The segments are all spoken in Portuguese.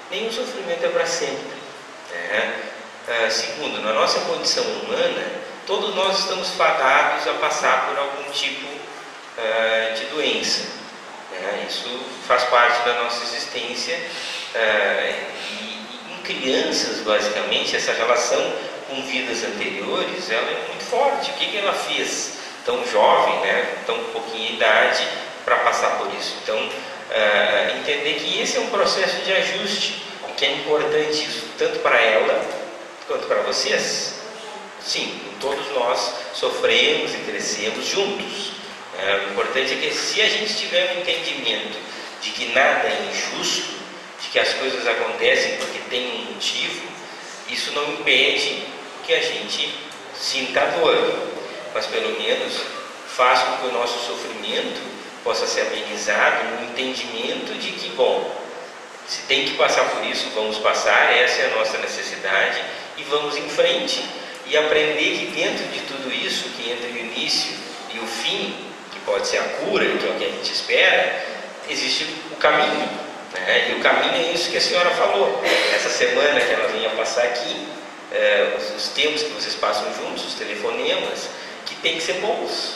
nenhum sofrimento é para sempre, né? Segundo, na nossa condição humana, todos nós estamos fadados a passar por algum tipo de doença, né? Isso faz parte da nossa existência, e em crianças, basicamente, essa relação com vidas anteriores, ela é muito forte. O que ela fez tão jovem, né, tão pouquinha idade, para passar por isso? Então, entender que esse é um processo de ajuste, e que é importante isso tanto para ela quanto para vocês. Sim, todos nós sofremos e crescemos juntos. O importante é que, se a gente tiver um entendimento de que nada é injusto, de que as coisas acontecem porque tem um motivo, isso não impede que a gente sinta a dor, mas pelo menos faz com que o nosso sofrimento possa ser amenizado no entendimento de que, bom, se tem que passar por isso, vamos passar, essa é a nossa necessidade, e vamos em frente, e aprender que dentro de tudo isso, que entre o início e o fim, que pode ser a cura, que é o que a gente espera, existe o caminho, né? E o caminho é isso que a senhora falou. Essa semana que ela vinha passar aqui, os tempos que vocês passam juntos, os telefonemas, que tem que ser bons.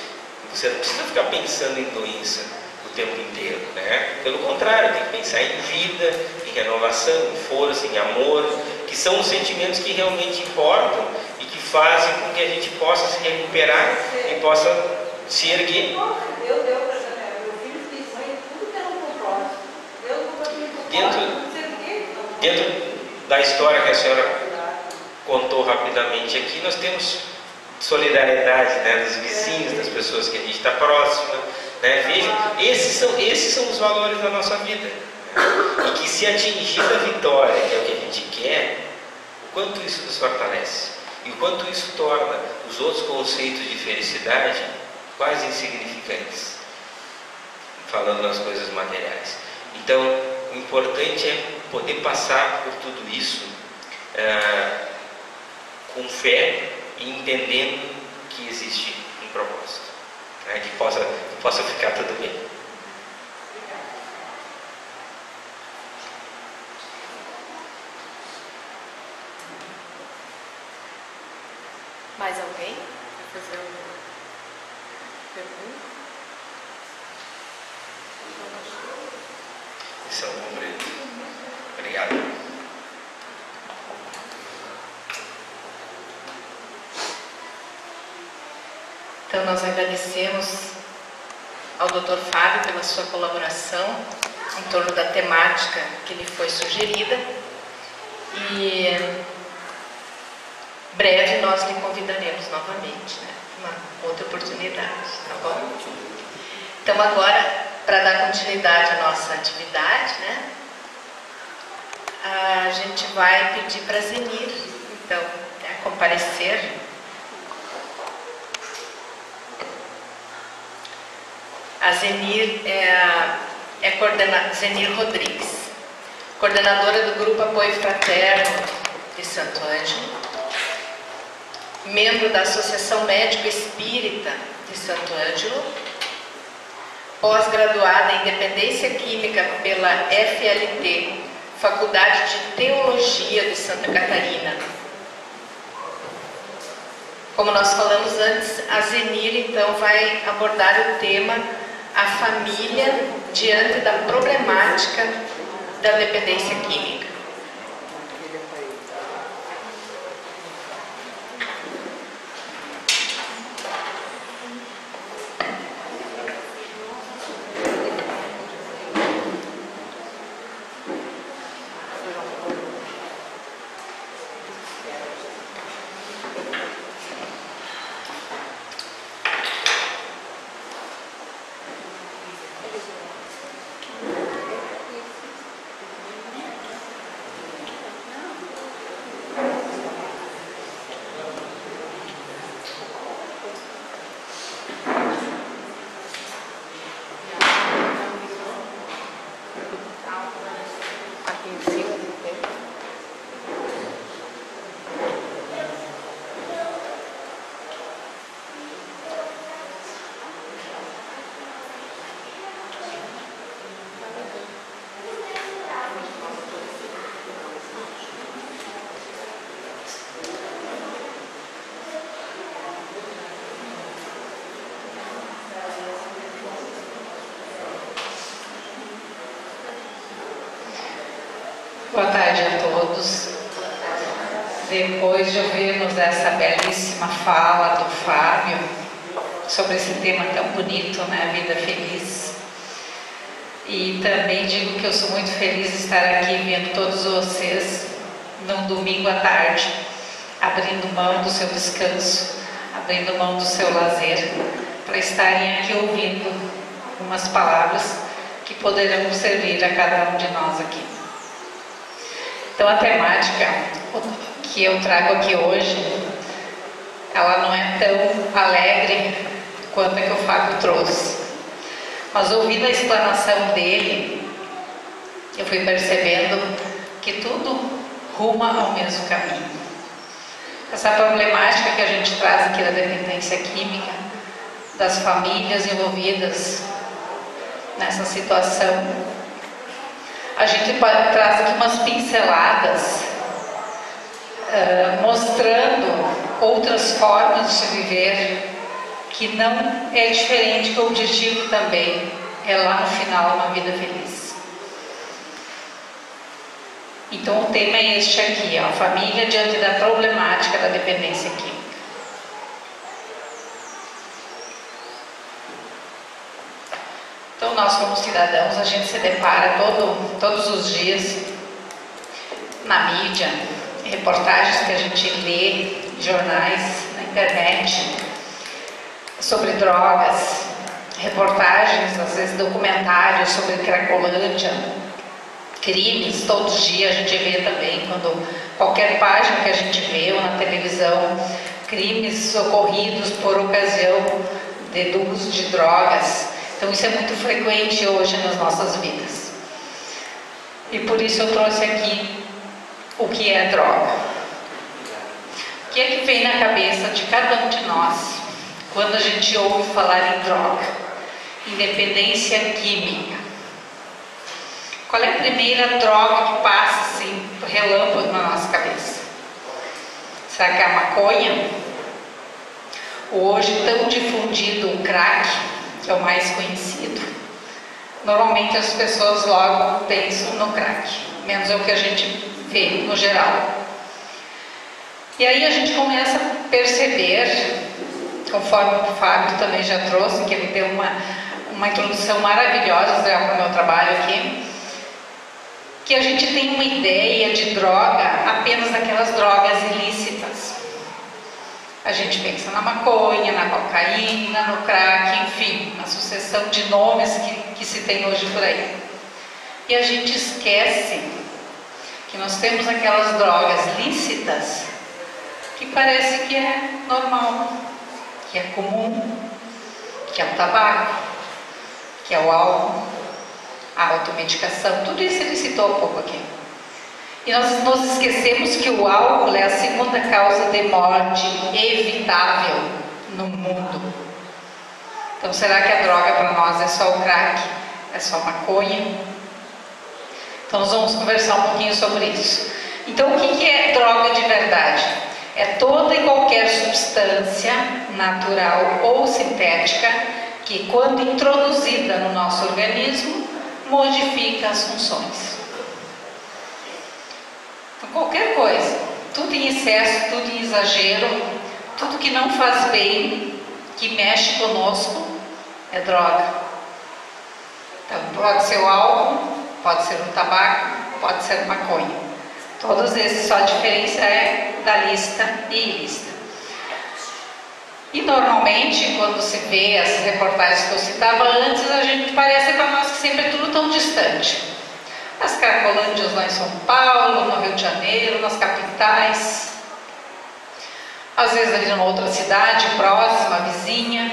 Você não precisa ficar pensando em doença o tempo inteiro, né? Pelo contrário, tem que pensar em vida, em renovação, em força, em amor, que são os sentimentos que realmente importam e que fazem com que a gente possa se recuperar e possa se erguer. Deus deu para Janela, meu filho disse, mãe, tudo tem um propósito. Deus não vai me propósito. Dentro da história que a senhora contou rapidamente aqui, nós temos solidariedade, né, dos vizinhos, das pessoas que a gente está próxima, né? Vejam, esses são os valores da nossa vida, né? E que, se atingida a vitória, que é o que a gente quer, o quanto isso nos fortalece e o quanto isso torna os outros conceitos de felicidade quase insignificantes, falando nas coisas materiais. Então, o importante é poder passar por tudo isso com fé e entendendo que existe um propósito, né? que possa ficar tudo bem. Mais alguém? Quer fazer alguma pergunta? Isso é um comprido. Obrigado. Então, nós agradecemos ao Dr. Fábio pela sua colaboração em torno da temática que lhe foi sugerida, e breve nós lhe convidaremos novamente, né? Uma outra oportunidade, tá bom? Então, agora, para dar continuidade à nossa atividade, né, a gente vai pedir para a Zenir, então, comparecer. A Zenir Zenir Rodrigues, coordenadora do Grupo Apoio Fraterno de Santo Ângelo, membro da Associação Médico Espírita de Santo Ângelo, pós-graduada em Dependência Química pela FLT, Faculdade de Teologia de Santa Catarina. Como nós falamos antes, a Zenir então vai abordar o tema a família diante da problemática da dependência química. Boa tarde a todos. Depois de ouvirmos essa belíssima fala do Fábio sobre esse tema tão bonito, né, a vida feliz. E também digo que eu sou muito feliz de estar aqui vendo todos vocês num domingo à tarde, abrindo mão do seu descanso, abrindo mão do seu lazer, para estarem aqui ouvindo umas palavras que poderão servir a cada um de nós aqui. Então a temática que eu trago aqui hoje, ela não é tão alegre quanto a que o Fábio trouxe. Mas ouvindo a explanação dele, eu fui percebendo que tudo ruma ao mesmo caminho. Essa problemática que a gente traz aqui da dependência química, das famílias envolvidas nessa situação, a gente traz aqui umas pinceladas mostrando outras formas de se viver, que não é diferente, que o objetivo também é lá no final uma vida feliz. Então o tema é este aqui, ó, a família diante da problemática da dependência química. Então nós como cidadãos, a gente se depara todos os dias na mídia, reportagens que a gente lê, jornais, na internet, sobre drogas, reportagens, às vezes documentários sobre Cracolândia, crimes, todos os dias a gente vê também, quando qualquer página que a gente vê ou na televisão, crimes ocorridos por ocasião do uso de drogas. Então isso é muito frequente hoje nas nossas vidas. E por isso eu trouxe aqui o que é droga. O que é que vem na cabeça de cada um de nós quando a gente ouve falar em droga, em dependência química? Qual é a primeira droga que passa assim, relâmpago na nossa cabeça? Será que é a maconha? O hoje tão difundido o crack, que é o mais conhecido? Normalmente as pessoas logo pensam no crack, menos é o que a gente vê no geral. E aí a gente começa a perceber, conforme o Fábio também já trouxe, que ele deu uma introdução maravilhosa para o meu trabalho aqui, que a gente tem uma ideia de droga apenas daquelas drogas ilícitas. A gente pensa na maconha, na cocaína, no crack, enfim, na sucessão de nomes que se tem hoje por aí. E a gente esquece que nós temos aquelas drogas lícitas que parece que é normal, que é comum, que é o tabaco, que é o álcool, a automedicação, tudo isso ele citou um pouco aqui. E nós nos esquecemos que o álcool é a segunda causa de morte evitável no mundo. Então será que a droga para nós é só o crack? É só maconha? Então nós vamos conversar um pouquinho sobre isso. Então o que é droga de verdade? É toda e qualquer substância natural ou sintética que, quando introduzida no nosso organismo, modifica as funções. Então, qualquer coisa, tudo em excesso, tudo em exagero, tudo que não faz bem, que mexe conosco, é droga. Então, pode ser o álcool, pode ser o tabaco, pode ser maconha. Todos esses, só a diferença é da lista e ilícita. E normalmente, quando se vê essas reportagens que eu citava antes, a gente parece para nós que sempre é tudo tão distante. As Cracolândias lá em São Paulo, no Rio de Janeiro, nas capitais, às vezes ali numa outra cidade próxima, vizinha.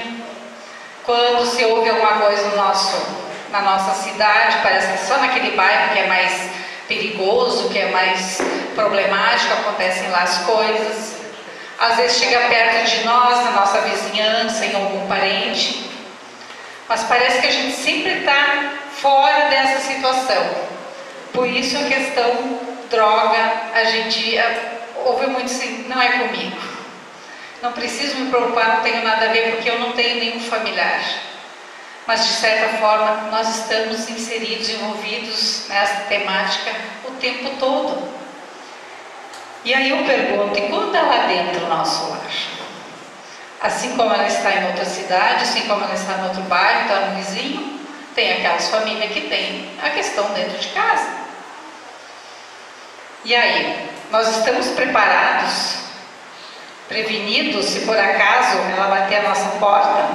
Quando se ouve alguma coisa na nossa cidade, parece que só naquele bairro que é mais perigoso, que é mais problemático, acontecem lá as coisas. Às vezes chega perto de nós, na nossa vizinhança, em algum parente, mas parece que a gente sempre está fora dessa situação. Por isso a questão droga, a gente ouve muito assim, não é comigo. Não preciso me preocupar, não tenho nada a ver, porque eu não tenho nenhum familiar. mas de certa forma nós estamos inseridos, envolvidos nessa temática o tempo todo. E aí eu pergunto, e quando é lá dentro do nosso lar? Assim como ela está em outra cidade, assim como ela está em outro bairro, está no vizinho, tem aquelas famílias que tem a questão dentro de casa. E aí, nós estamos preparados, prevenidos, se por acaso ela bater a nossa porta?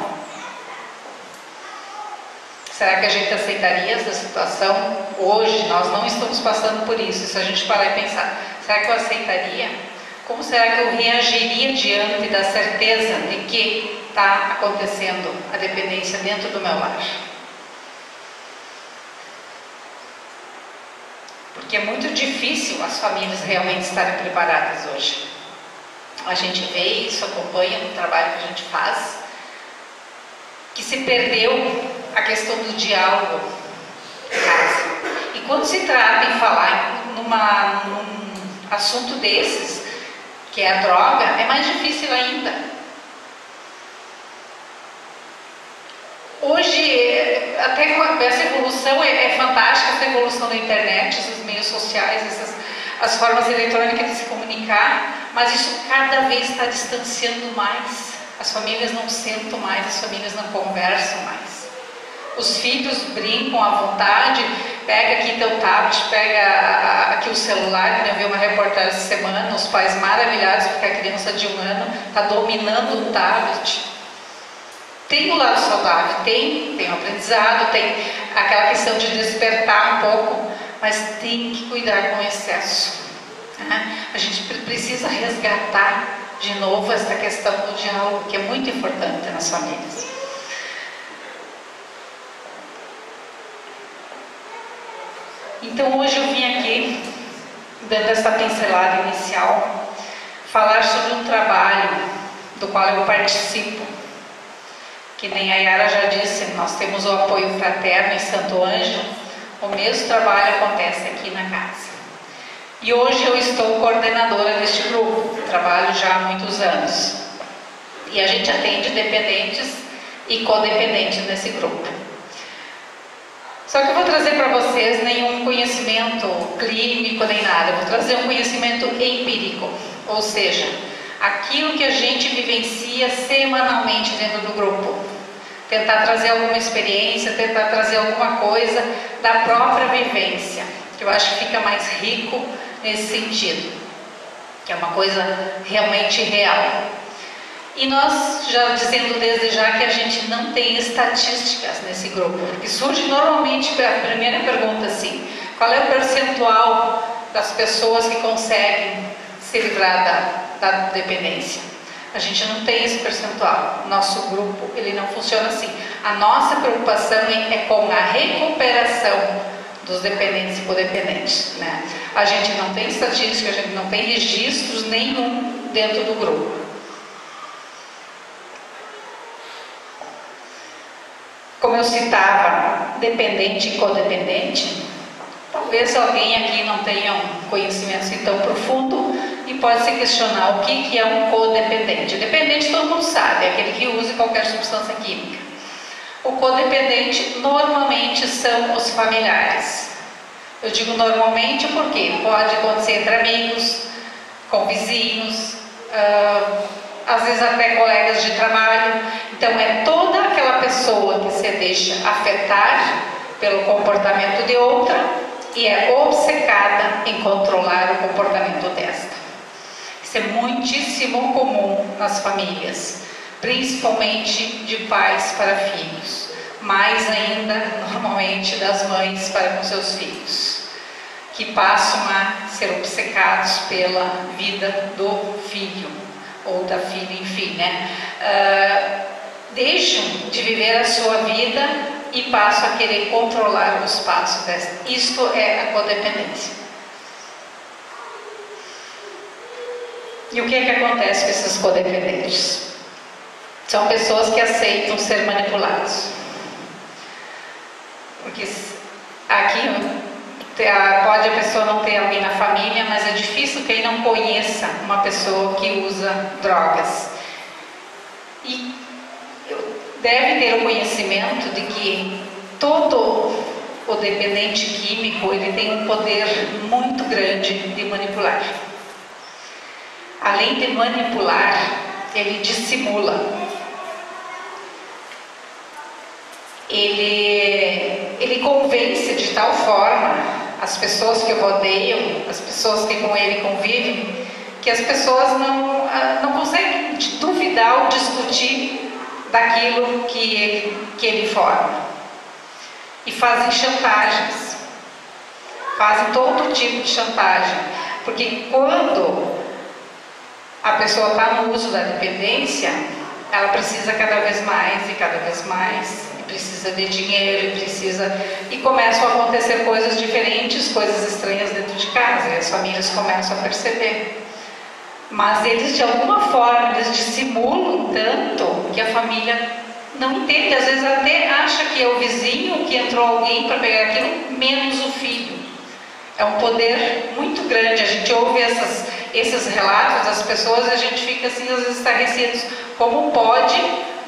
Será que a gente aceitaria essa situação? Hoje, nós não estamos passando por isso. Se a gente parar e pensar, será que eu aceitaria? Como será que eu reagiria diante da certeza de que está acontecendo a dependência dentro do meu lar? Porque é muito difícil as famílias realmente estarem preparadas hoje. A gente vê isso, acompanha no trabalho que a gente faz, que se perdeu a questão do diálogo em casa. E quando se trata em falar num assunto desses, que é a droga, é mais difícil ainda. Hoje, até essa evolução é fantástica, essa evolução da internet, esses meios sociais, as formas eletrônicas de se comunicar, mas isso cada vez está distanciando mais. As famílias não sentam mais, as famílias não conversam mais. Os filhos brincam à vontade, pega aqui teu tablet, pega aqui o celular, que eu vi uma reportagem essa semana, os pais maravilhados porque a criança de 1 ano está dominando o tablet. Tem o lado saudável, tem o aprendizado, tem aquela questão de despertar um pouco, mas tem que cuidar com o excesso. A gente precisa resgatar de novo essa questão do diálogo, que é muito importante nas famílias. Então hoje eu vim aqui, dando essa pincelada inicial, falar sobre um trabalho do qual eu participo, que nem a Yara já disse, nós temos o apoio fraterno em Santo Ângelo, o mesmo trabalho acontece aqui na casa. E hoje eu estou coordenadora deste grupo, trabalho já há muitos anos. E a gente atende dependentes e codependentes nesse grupo. Só que eu vou trazer para vocês nenhum conhecimento clínico nem nada, eu vou trazer um conhecimento empírico, ou seja, aquilo que a gente vivencia semanalmente dentro do grupo. Tentar trazer alguma experiência, tentar trazer alguma coisa da própria vivência, que eu acho que fica mais rico nesse sentido, que é uma coisa realmente real. E nós, já dizendo desde já que a gente não tem estatísticas nesse grupo, porque surge normalmente a primeira pergunta assim, qual é o percentual das pessoas que conseguem se livrar da dependência? A gente não tem esse percentual. Nosso grupo, ele não funciona assim. A nossa preocupação é com a recuperação dos dependentes e codependentes, né? A gente não tem estatística, a gente não tem registros nenhum dentro do grupo. Como eu citava, dependente e codependente, talvez alguém aqui não tenha um conhecimento assim tão profundo e pode se questionar o que é um codependente. Dependente todo mundo sabe, é aquele que usa qualquer substância química. O codependente normalmente são os familiares. Eu digo normalmente porque pode acontecer entre amigos, com vizinhos, às vezes até colegas de trabalho. Então é toda aquela pessoa que se deixa afetar pelo comportamento de outra e é obcecada em controlar o comportamento desta. Isso é muitíssimo comum nas famílias, principalmente de pais para filhos, mais ainda normalmente das mães para com seus filhos, que passam a ser obcecados pela vida do filho ou da filha, enfim, né? Deixam de viver a sua vida e passam a querer controlar os passos dessa. Isto é a codependência. E o que é que acontece com esses codependentes? São pessoas que aceitam ser manipulados. Porque aqui pode a pessoa não ter alguém na família, mas é difícil quem não conheça uma pessoa que usa drogas. E deve ter o conhecimento de que todo o dependente químico, ele tem um poder muito grande de manipular. Além de manipular, ele dissimula. Ele convence de tal forma as pessoas que o rodeiam, as pessoas que com ele convivem, que as pessoas não conseguem duvidar ou discutir daquilo que ele forma. E fazem chantagens, fazem todo tipo de chantagem, porque quando a pessoa está no uso da dependência, ela precisa cada vez mais, e precisa de dinheiro, e começam a acontecer coisas diferentes, coisas estranhas dentro de casa, e as famílias começam a perceber. Mas eles, de alguma forma, eles dissimulam tanto que a família não entende, às vezes até acha que é o vizinho, que entrou alguém para pegar aquilo, menos o filho. É um poder muito grande. A gente ouve esses relatos das pessoas e a gente fica assim, às vezes estarrecidos. Como pode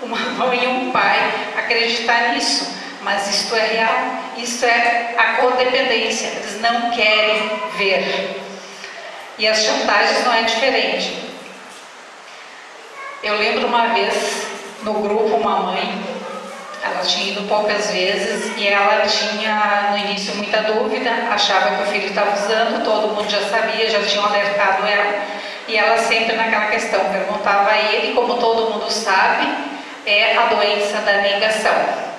uma mãe e um pai acreditar nisso? Mas isto é real, isso é a codependência. Eles não querem ver. E as chantagens não é diferente. Eu lembro uma vez no grupo uma mãe, ela tinha ido poucas vezes e ela tinha no início muita dúvida, achava que o filho estava usando, todo mundo já sabia, já tinham alertado ela, e ela sempre naquela questão perguntava a ele, como todo mundo sabe, é a doença da negação.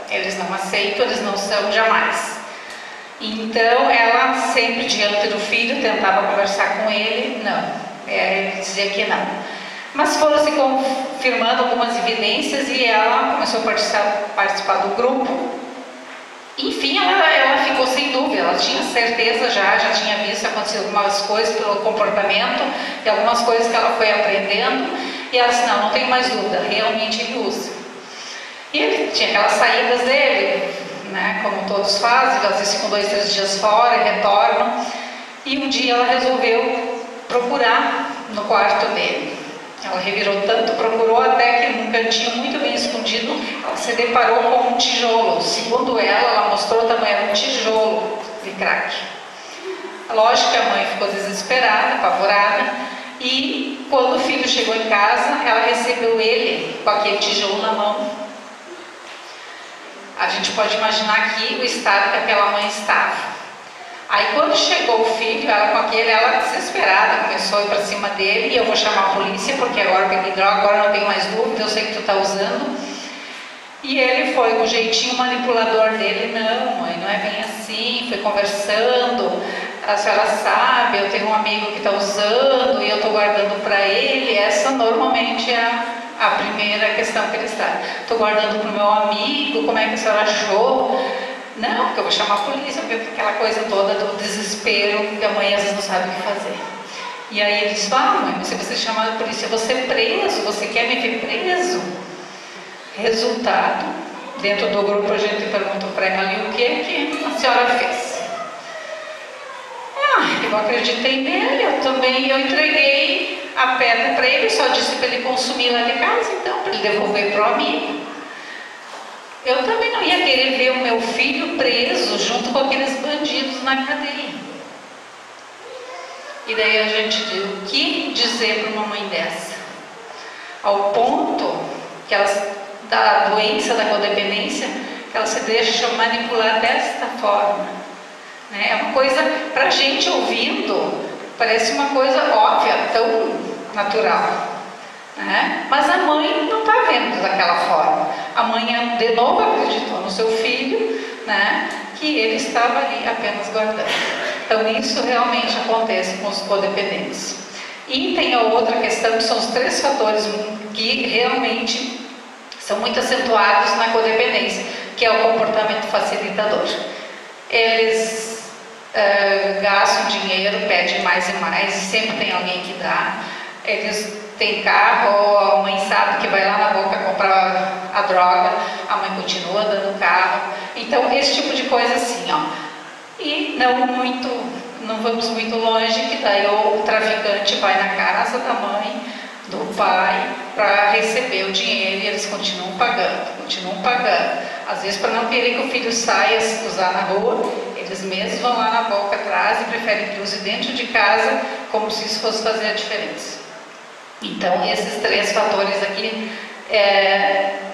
Eles não aceitam, eles não são jamais. Então ela sempre diante do filho tentava conversar com ele, não, ele dizia que não. Mas foram se confirmando algumas evidências e ela começou a participar do grupo. Enfim, ela ficou sem dúvida, ela tinha certeza já tinha visto acontecer algumas coisas pelo comportamento e algumas coisas que ela foi aprendendo. E ela disse, não tenho mais dúvida, realmente ele usa. E ele tinha aquelas saídas dele, né, como todos fazem, às vezes ficam 2, 3 dias fora e retornam. E um dia ela resolveu procurar no quarto dele. Ela revirou tanto, procurou até que num cantinho muito bem escondido, ela se deparou com um tijolo. Segundo ela mostrou o tamanho, era um tijolo de crack. Lógico que a mãe ficou desesperada, apavorada, e quando o filho chegou em casa, ela recebeu ele com aquele tijolo na mão. A gente pode imaginar aqui o estado que aquela mãe estava. Aí quando chegou o filho, ela desesperada, começou a ir para cima dele, e eu vou chamar a polícia, porque agora eu peguei droga, agora não tenho mais dúvida, eu sei que tu está usando. E ele foi com o jeitinho manipulador dele, não mãe, não é bem assim, foi conversando, a senhora sabe, eu tenho um amigo que está usando e eu estou guardando para ele. Essa normalmente é a primeira questão que eles trazem. Estou guardando para o meu amigo, como é que a senhora achou? Não, porque eu vou chamar a polícia, porque aquela coisa toda do desespero, que a mãe às vezes não sabe o que fazer. E aí ele disse, mãe, se você chamar a polícia, eu vou ser preso, você quer me ver preso? Resultado, dentro do grupo a gente perguntou para ela ali o que a senhora fez. Eu acreditei nele, eu entreguei a pedra para ele, só disse para ele consumir lá de casa, então, para ele devolver para o amigo. Eu também não ia querer ver o meu filho preso junto com aqueles bandidos na cadeia. E daí a gente diz, o que dizer para uma mãe dessa? Ao ponto que da doença da codependência, que ela se deixa manipular desta forma. Né? É uma coisa, para a gente ouvindo, parece uma coisa óbvia, tão natural. Né? Mas a mãe não está vendo daquela forma. A mãe de novo acreditou no seu filho, né? Que ele estava ali apenas guardando. Então isso realmente acontece com os codependentes. E tem a outra questão, que são os 3 fatores que realmente são muito acentuados na codependência, que é o comportamento facilitador. Eles gastam dinheiro, pedem mais e mais, e sempre tem alguém que dá. Eles têm carro, a mãe sabe que vai lá na boca comprar a droga, a mãe continua dando carro. Então esse tipo de coisa assim, E não vamos muito longe, que daí o traficante vai na casa da mãe, do pai para receber o dinheiro, e eles continuam pagando. Às vezes, para não querer que o filho saia usar na rua, eles mesmos vão lá na boca atrás e preferem que use dentro de casa, como se isso fosse fazer a diferença. Então, esses 3 fatores aqui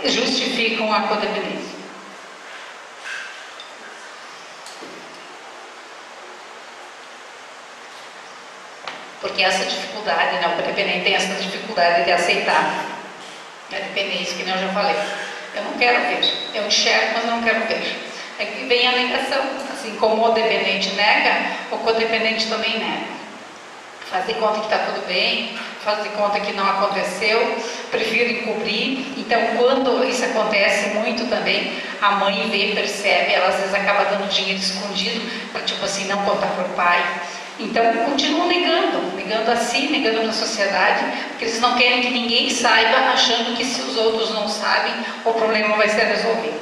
justificam a codependência. Porque essa dificuldade, né, o codependente tem essa dificuldade de aceitar a dependência, que nem eu já falei. Eu não quero ver, eu enxergo, mas não quero ver. Aí vem a negação, assim como o dependente nega, o codependente também nega. Faz de conta que está tudo bem, faz de conta que não aconteceu, prefiro encobrir. Então, quando isso acontece muito também, a mãe vê, percebe, ela às vezes acaba dando dinheiro escondido, para tipo assim, não contar para o pai. Então, continuam negando a si, negando na sociedade, porque eles não querem que ninguém saiba, achando que se os outros não sabem, o problema vai ser resolvido.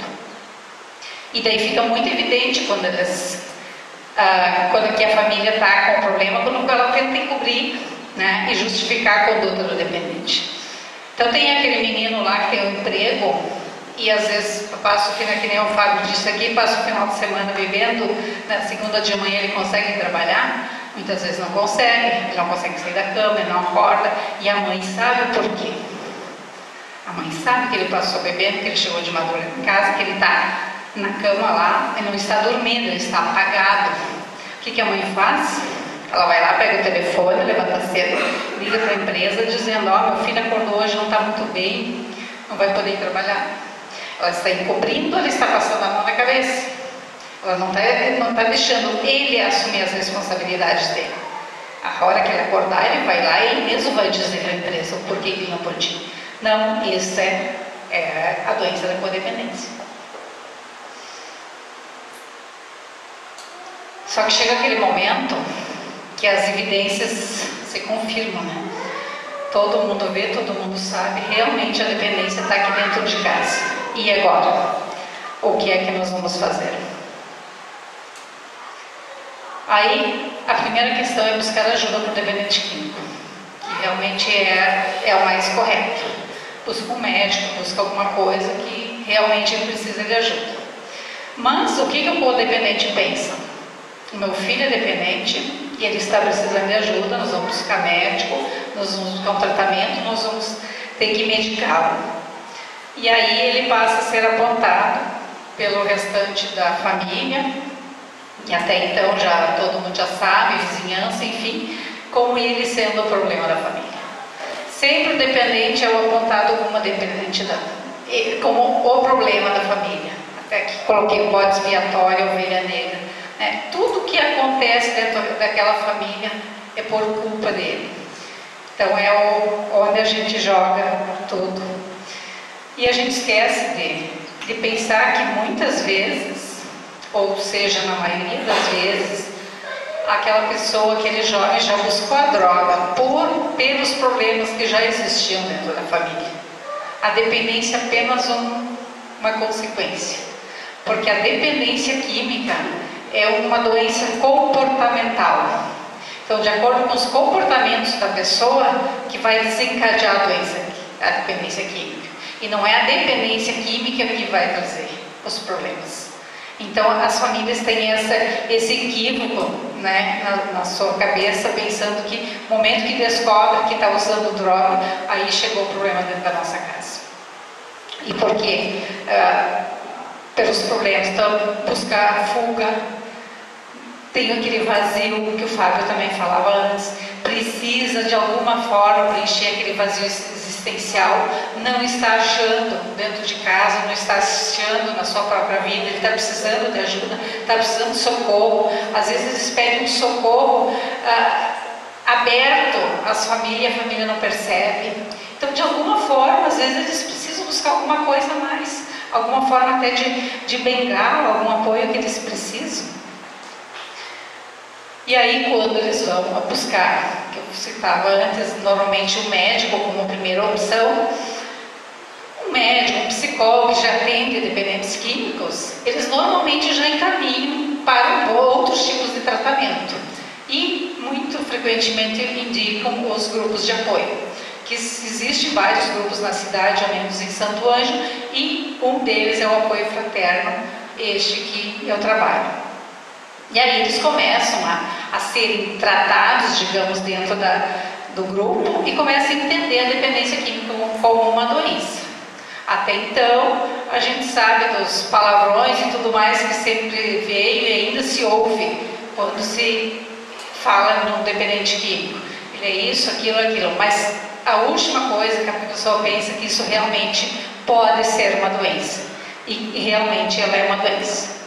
E daí fica muito evidente quando aqui a família está com o problema, quando ela tenta encobrir, né, e justificar a conduta do dependente. Então, tem aquele menino lá que tem um emprego, e às vezes eu passo, que nem o Fábio disse aqui, passo o final de semana bebendo, na segunda de manhã ele consegue trabalhar. Muitas vezes não consegue, ele não consegue sair da cama, ele não acorda, e a mãe sabe o porquê. A mãe sabe que ele passou bebendo, que ele chegou de madrugada em casa, que ele está na cama lá, ele não está dormindo, ele está apagado. O que a mãe faz? Ela vai lá, pega o telefone, levanta cedo, liga para a empresa dizendo: ó, meu filho acordou hoje, não está muito bem, não vai poder ir trabalhar. Ela está encobrindo, ela está passando a mão na cabeça. Ela não está deixando ele assumir as responsabilidades dele. A hora que ele acordar, ele vai lá e ele mesmo vai dizer para a empresa o porquê que ele não pode ir. Não, isso é a doença da codependência. Só que chega aquele momento que as evidências se confirmam, né? Todo mundo vê, todo mundo sabe, realmente a dependência está aqui dentro de casa. E agora? O que é que nós vamos fazer? Aí, a primeira questão é buscar ajuda para o dependente químico, que realmente é o mais correto. Busca um médico, busca alguma coisa que realmente ele precisa de ajuda. Mas o que o codependente pensa? O meu filho é dependente e ele está precisando de ajuda, nós vamos buscar médico, nós vamos buscar um tratamento, nós vamos ter que medicá-lo. E aí ele passa a ser apontado pelo restante da família, e até então todo mundo já sabe, vizinhança, enfim, como ele sendo o problema da família. Sempre o dependente é o apontado como como o problema da família. Até que coloquei o bode expiatório, a ovelha negra. Né? Tudo que acontece dentro daquela família é por culpa dele. Então é onde a gente joga tudo. E a gente esquece de pensar que muitas vezes, ou seja, na maioria das vezes, aquela pessoa, aquele jovem já buscou a droga pelos problemas que já existiam dentro da família. A dependência é apenas uma consequência, porque a dependência química é uma doença comportamental. Então, de acordo com os comportamentos da pessoa, que vai desencadear a dependência química. E não é a dependência química que vai trazer os problemas. Então, as famílias têm esse equívoco, né, na sua cabeça, pensando que no momento que descobre que está usando droga, aí chegou o problema dentro da nossa casa. E por quê? Pelos problemas. Então, buscar fuga, tem aquele vazio que o Fábio também falava antes, precisa de alguma forma preencher aquele vazio existencial, não está achando dentro de casa, não está achando na sua própria vida, ele está precisando de ajuda, está precisando de socorro. Às vezes eles pedem um socorro aberto às famílias, a família não percebe. Então, de alguma forma, às vezes eles precisam buscar alguma coisa a mais, alguma forma até de bengala, algum apoio que eles precisam. E aí, quando eles vão buscar, que eu citava antes, normalmente o médico como primeira opção, um médico, um psicólogo que já atende dependentes químicos, eles normalmente já encaminham para outros tipos de tratamento. E, muito frequentemente, indicam os grupos de apoio. que existem vários grupos na cidade, ao menos em Santo Ângelo, e um deles é o apoio fraterno, este que eu trabalho. E aí eles começam a serem tratados, digamos, dentro do grupo e começam a entender a dependência química como uma doença. Até então, a gente sabe dos palavrões e tudo mais que sempre veio e ainda se ouve quando se fala no dependente químico. Ele é isso, aquilo, mas a última coisa que a pessoa pensa é que isso realmente pode ser uma doença. E realmente ela é uma doença.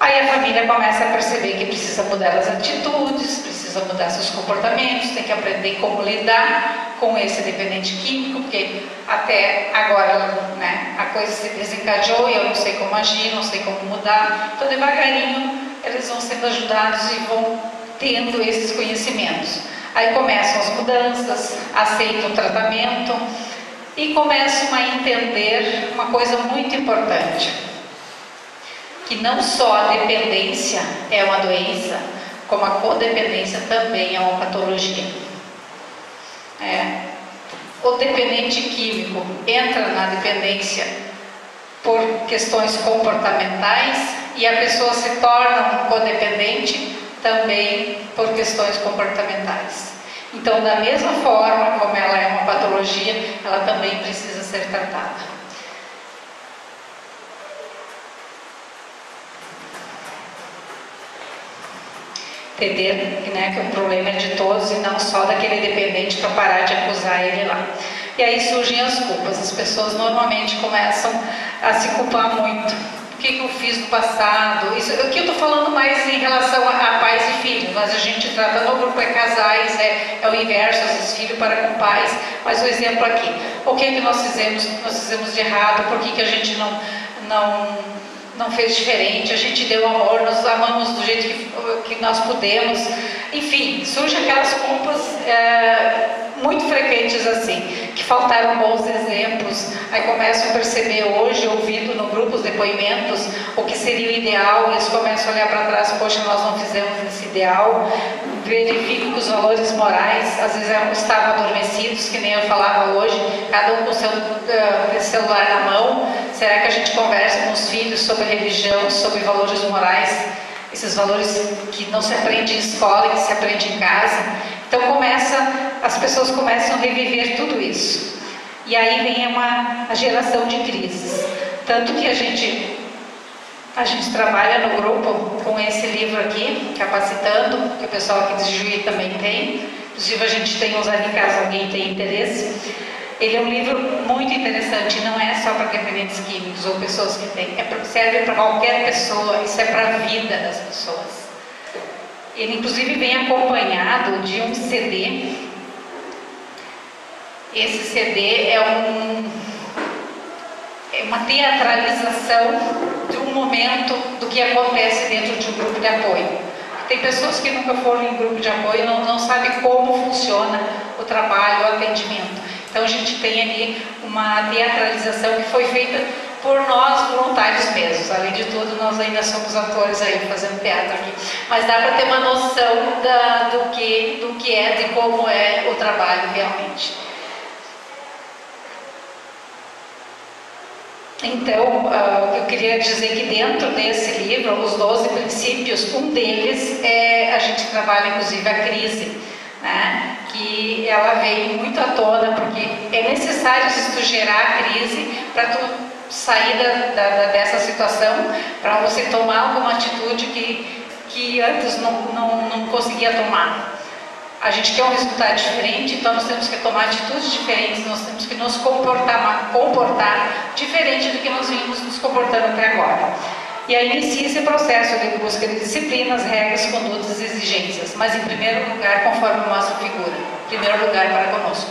Aí a família começa a perceber que precisa mudar as atitudes, precisa mudar seus comportamentos, tem que aprender como lidar com esse dependente químico, porque até agora, né, a coisa se desencadeou e eu não sei como agir, não sei como mudar. Então devagarinho eles vão sendo ajudados e vão tendo esses conhecimentos. Aí começam as mudanças, aceitam o tratamento e começam a entender uma coisa muito importante, que não só a dependência é uma doença, como a codependência também é uma patologia. O dependente químico entra na dependência por questões comportamentais e a pessoa se torna um codependente também por questões comportamentais. Então, da mesma forma como ela é uma patologia, ela também precisa ser tratada. Entender, né, que o problema é de todos e não só daquele dependente para parar de acusar ele lá. E aí surgem as culpas. As pessoas normalmente começam a se culpar muito. O que eu fiz no passado? Isso, aqui eu estou falando mais em relação a pais e filhos, mas a gente trata no grupo casais, é o inverso, às vezes filho para com pais. Mas o exemplo aqui, o que nós fizemos de errado, por que a gente não fez diferente, a gente deu amor, nós amamos do jeito que nós pudemos. Enfim, surgem aquelas culpas muito frequentes assim, que faltaram bons exemplos. Aí começam a perceber hoje, ouvindo no grupo os depoimentos, o que seria o ideal, e eles começam a olhar para trás, poxa, nós não fizemos esse ideal. Verificam que os valores morais, às vezes estavam adormecidos, que nem eu falava hoje, cada um com o seu celular na mão. Será que a gente conversa com os filhos sobre religião, sobre valores morais, esses valores que não se aprende em escola, que se aprende em casa? Então as pessoas começam a reviver tudo isso. E aí vem a geração de crises. Tanto que a gente trabalha no grupo com esse livro aqui, Capacitando, que o pessoal aqui de Juí também tem. Inclusive a gente tem usado em casa, alguém tem interesse. Ele é um livro muito interessante, não é só para dependentes químicos ou pessoas que têm, serve para qualquer pessoa, isso é para a vida das pessoas. Ele inclusive vem acompanhado de um CD. Esse CD é uma teatralização de um momento do que acontece dentro de um grupo de apoio. Tem pessoas que nunca foram em grupo de apoio e não sabem como funciona o trabalho, o atendimento. Então a gente tem ali uma teatralização que foi feita por nós voluntários mesmos. Além de tudo, nós ainda somos atores aí fazendo teatro aqui. Mas dá para ter uma noção do que é, de como é o trabalho realmente. Então, eu queria dizer que dentro desse livro, os 12 princípios, um deles a gente trabalha inclusive a crise, né? Que ela veio muito à tona, porque é necessário se tu gerar a crise para tu sair dessa situação, para você tomar alguma atitude que antes não conseguia tomar. A gente quer um resultado diferente, então nós temos que tomar atitudes diferentes, nós temos que nos comportar diferente do que nós vimos nos comportando até agora. E aí inicia esse processo de busca de disciplinas, regras, condutas e exigências, mas em primeiro lugar, conforme mostra a figura, em primeiro lugar para conosco.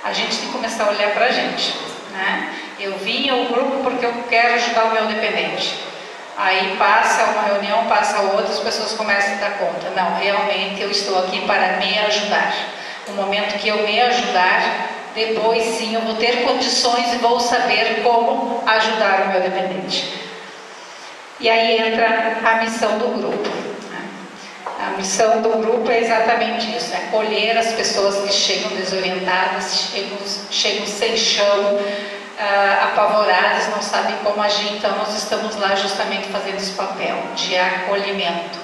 A gente tem que começar a olhar para a gente, né? Eu vim ao grupo porque eu quero ajudar o meu dependente. Aí passa uma reunião, passa outra, as pessoas começam a dar conta. Não, realmente eu estou aqui para me ajudar. No momento que eu me ajudar, depois sim eu vou ter condições e vou saber como ajudar o meu dependente. E aí entra a missão do grupo. A missão do grupo é exatamente isso, é acolher as pessoas que chegam desorientadas, chegam sem chão, apavoradas, não sabem como agir. Então nós estamos lá justamente fazendo esse papel de acolhimento,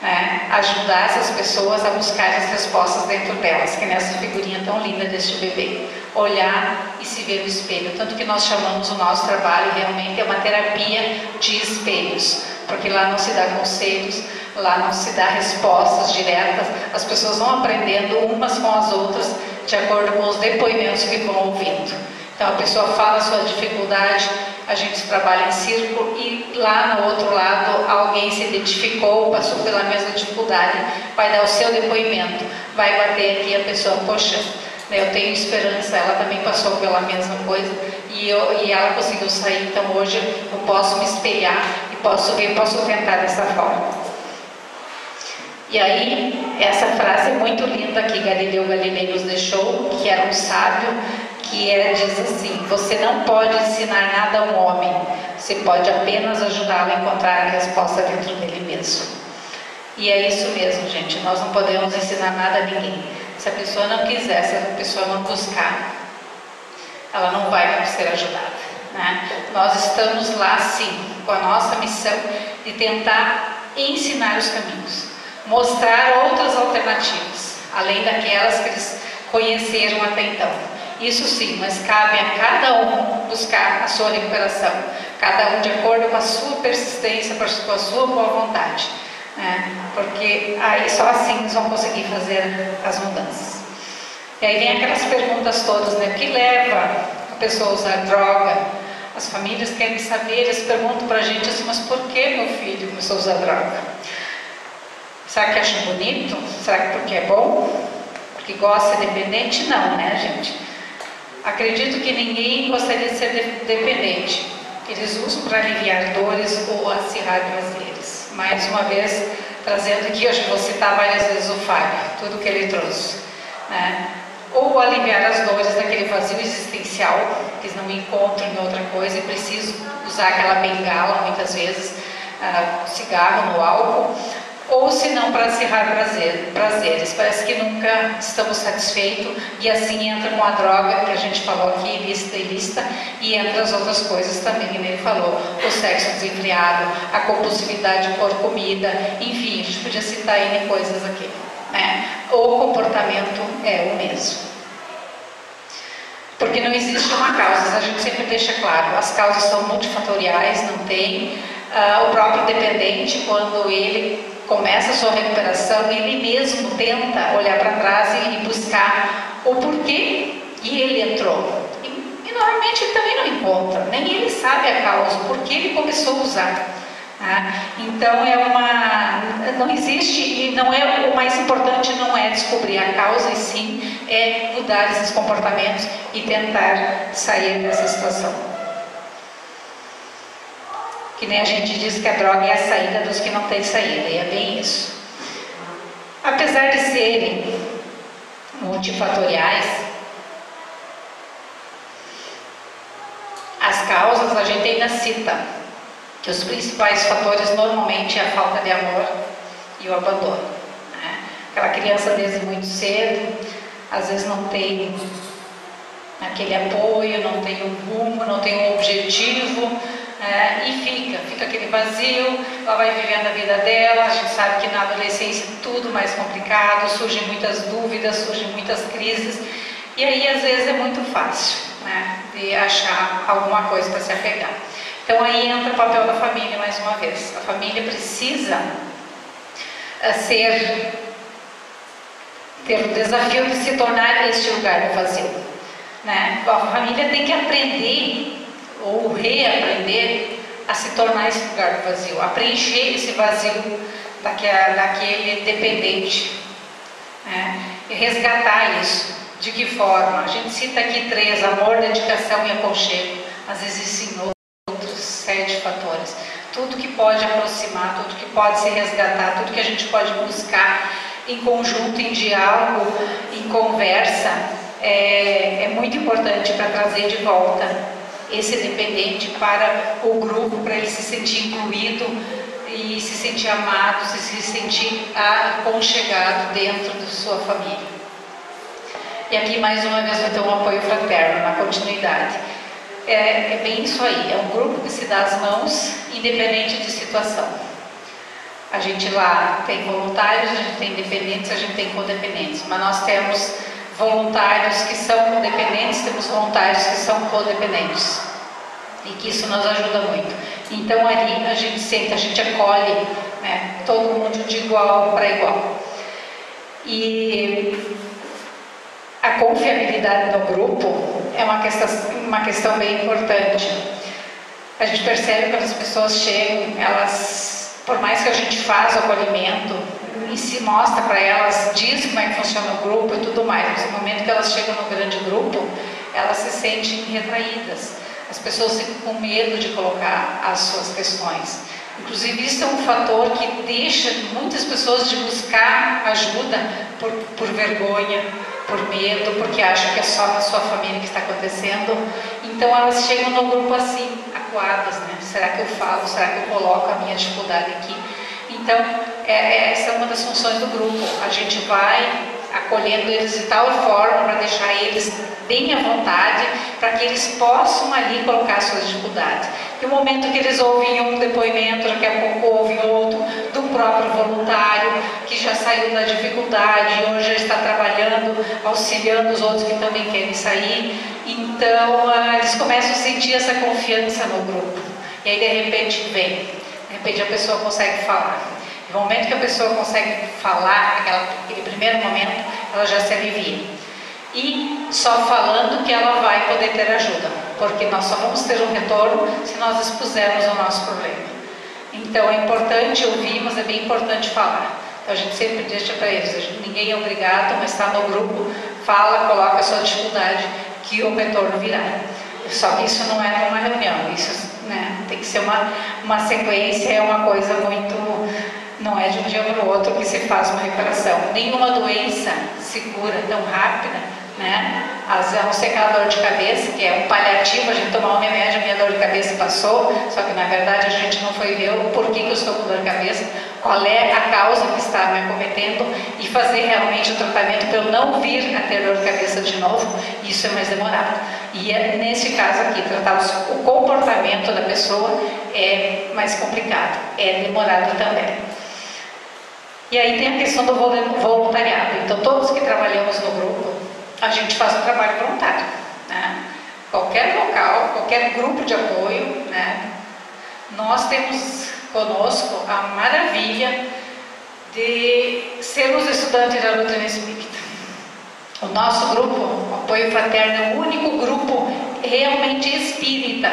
né? Ajudar essas pessoas a buscar as respostas dentro delas, que nessa figurinha tão linda deste bebê, olhar e se ver no espelho. Tanto que nós chamamos o nosso trabalho realmente é uma terapia de espelhos, porque lá não se dá conselhos, lá não se dá respostas diretas, as pessoas vão aprendendo umas com as outras de acordo com os depoimentos que vão ouvindo. Então a pessoa fala a sua dificuldade, a gente trabalha em círculo e lá no outro lado alguém se identificou, passou pela mesma dificuldade, vai dar o seu depoimento, vai bater aqui a pessoa, poxa, eu tenho esperança, ela também passou pela mesma coisa e ela conseguiu sair, então hoje eu posso me espelhar e posso tentar dessa forma. E aí, essa frase muito linda que Galileu Galilei nos deixou, que era um sábio, que diz assim: você não pode ensinar nada a um homem, você pode apenas ajudá-lo a encontrar a resposta dentro dele mesmo. E é isso mesmo, gente, nós não podemos ensinar nada a ninguém. Se a pessoa não quiser, se a pessoa não buscar, ela não vai ser ajudada, né? Nós estamos lá sim, com a nossa missão de tentar ensinar os caminhos, mostrar outras alternativas, além daquelas que eles conheceram até então. Isso sim, mas cabe a cada um buscar a sua recuperação, cada um de acordo com a sua persistência, com a sua boa vontade, né? Porque aí só assim eles vão conseguir fazer as mudanças. E aí vem aquelas perguntas todas, né? O que leva a pessoa a usar droga? As famílias querem saber, eles perguntam pra gente assim: mas por que meu filho começou a usar droga? Será que acha bonito? Será que porque é bom? Porque gosta de dependente? Não, né, gente? Acredito que ninguém gostaria de ser dependente. Eles usam para aliviar dores ou acirrar prazeres. Mais uma vez, trazendo aqui, hoje vou citar várias vezes o Fábio, tudo que ele trouxe, né? Ou aliviar as dores daquele vazio existencial, que eles não encontram em outra coisa e precisam usar aquela bengala, muitas vezes, cigarro no álcool, ou se não para acirrar prazeres. Parece que nunca estamos satisfeitos e assim entra com a droga que a gente falou aqui, ilícita, e entra as outras coisas também, que ele falou, o sexo desenfreado, a compulsividade por comida, enfim, a gente podia citar N coisas aqui, né? O comportamento é o mesmo. Porque não existe uma causa, a gente sempre deixa claro, as causas são multifatoriais, não tem. O próprio dependente, quando ele começa a sua recuperação, ele mesmo tenta olhar para trás e buscar o porquê e ele entrou. E normalmente ele também não encontra, nem ele sabe a causa, porque ele começou a usar. Então não existe, e não é, o mais importante não é descobrir a causa, e sim é mudar esses comportamentos e tentar sair dessa situação. Que nem a gente diz que a droga é a saída dos que não têm saída, e é bem isso. Apesar de serem multifatoriais, as causas a gente ainda cita que os principais fatores normalmente é a falta de amor e o abandono, né? Aquela criança desde muito cedo, às vezes não tem aquele apoio, não tem um rumo, não tem um objetivo, e fica aquele vazio, ela vai vivendo a vida dela. A gente sabe que na adolescência é tudo mais complicado, surgem muitas dúvidas, surgem muitas crises, e aí às vezes é muito fácil, né, de achar alguma coisa para se apegar. Então aí entra o papel da família mais uma vez. A família precisa ter o desafio de se tornar este lugar do vazio, né? A família tem que aprender ou reaprender a se tornar esse lugar do vazio, a preencher esse vazio daquele dependente, né? E resgatar isso. De que forma? A gente cita aqui 3: amor, dedicação e aconchego, mas existem outros 7 fatores. Tudo que pode aproximar, tudo que pode se resgatar, tudo que a gente pode buscar em conjunto, em diálogo, em conversa, é muito importante para trazer de volta esse dependente para o grupo, para ele se sentir incluído e e se sentir amado, se sentir aconchegado dentro da sua família. E aqui mais uma vez vai ter um apoio fraterno, na continuidade. É bem isso aí, é um grupo que se dá as mãos, independente de situação. A gente lá tem voluntários, a gente tem dependentes, a gente tem codependentes, mas nós temos voluntários que são dependentes, temos voluntários que são codependentes, e que isso nos ajuda muito. Então ali a gente senta, a gente acolhe, né, todo mundo de igual para igual. E a confiabilidade no grupo é uma questão bem importante. A gente percebe quando as pessoas chegam, elas, por mais que a gente faça o acolhimento e se mostra para elas, diz como é que funciona o grupo e tudo mais, mas no momento que elas chegam no grande grupo, elas se sentem retraídas. As pessoas ficam com medo de colocar as suas questões. Inclusive, isso é um fator que deixa muitas pessoas de buscar ajuda por vergonha, por medo, porque acham que é só na sua família que está acontecendo. Então, elas chegam no grupo assim, acuadas, né? Será que eu falo? Será que eu coloco a minha dificuldade aqui? Então, essa é uma das funções do grupo. A gente vai acolhendo eles de tal forma para deixar eles bem à vontade, para que eles possam ali colocar suas dificuldades. E o momento que eles ouvem um depoimento, daqui a pouco ouvem outro, do próprio voluntário, que já saiu da dificuldade e hoje já está trabalhando, auxiliando os outros que também querem sair. Então, eles começam a sentir essa confiança no grupo. E aí, de repente, de repente a pessoa consegue falar. No momento que a pessoa consegue falar, aquele primeiro momento, ela já se alivia. E só falando que ela vai poder ter ajuda, porque nós só vamos ter um retorno se nós expusermos o nosso problema. Então é importante ouvir, mas é bem importante falar. Então a gente sempre deixa para eles, ninguém é obrigado, mas está no grupo, fala, coloca a sua dificuldade, que o retorno virá. Só que isso não é numa reunião, isso, né, tem que ser uma sequência, é uma coisa muito... Não é de um dia para o outro que se faz uma recuperação. Nenhuma doença se cura tão rápida, né? A não ser aquela dor de cabeça, que é um paliativo, a gente tomar um remédio, a minha dor de cabeça passou, só que na verdade a gente não foi ver o porquê que eu estou com dor de cabeça, qual é a causa que está me acometendo e fazer realmente o tratamento para eu não vir a ter dor de cabeça de novo. Isso é mais demorado. E nesse caso aqui, tratar o comportamento da pessoa é mais complicado, é demorado também. E aí tem a questão do voluntariado. Então, todos que trabalhamos no grupo, a gente faz um trabalho voluntário, né? Qualquer local, qualquer grupo de apoio, né? Nós temos conosco a maravilha de sermos estudantes da doutrina espírita. O nosso grupo, o Apoio Fraterno, é o único grupo realmente espírita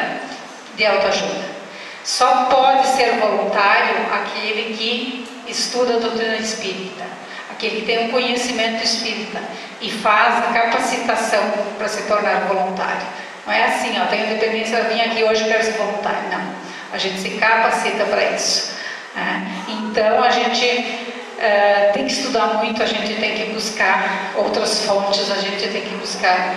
de autoajuda. Só pode ser voluntário aquele que estuda a doutrina espírita, aquele que tem um conhecimento espírita e faz a capacitação para se tornar voluntário. Não é assim, ó, tenho dependência, eu vim aqui hoje e quero ser voluntário. Não, a gente se capacita para isso. Né? Então a gente tem que estudar muito, a gente tem que buscar outras fontes, a gente tem que buscar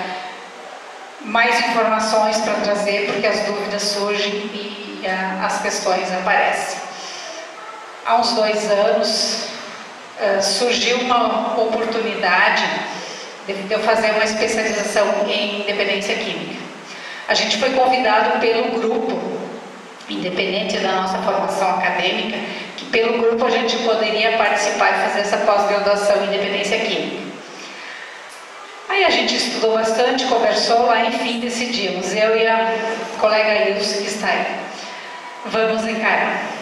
mais informações para trazer, porque as dúvidas surgem e as questões aparecem. Há uns 2 anos surgiu uma oportunidade de eu fazer uma especialização em dependência química. A gente foi convidado pelo grupo, independente da nossa formação acadêmica, que pelo grupo a gente poderia participar e fazer essa pós-graduação em dependência química. Aí a gente estudou bastante, conversou lá, enfim, decidimos, eu e a colega Ilse, que está aí, vamos encarar.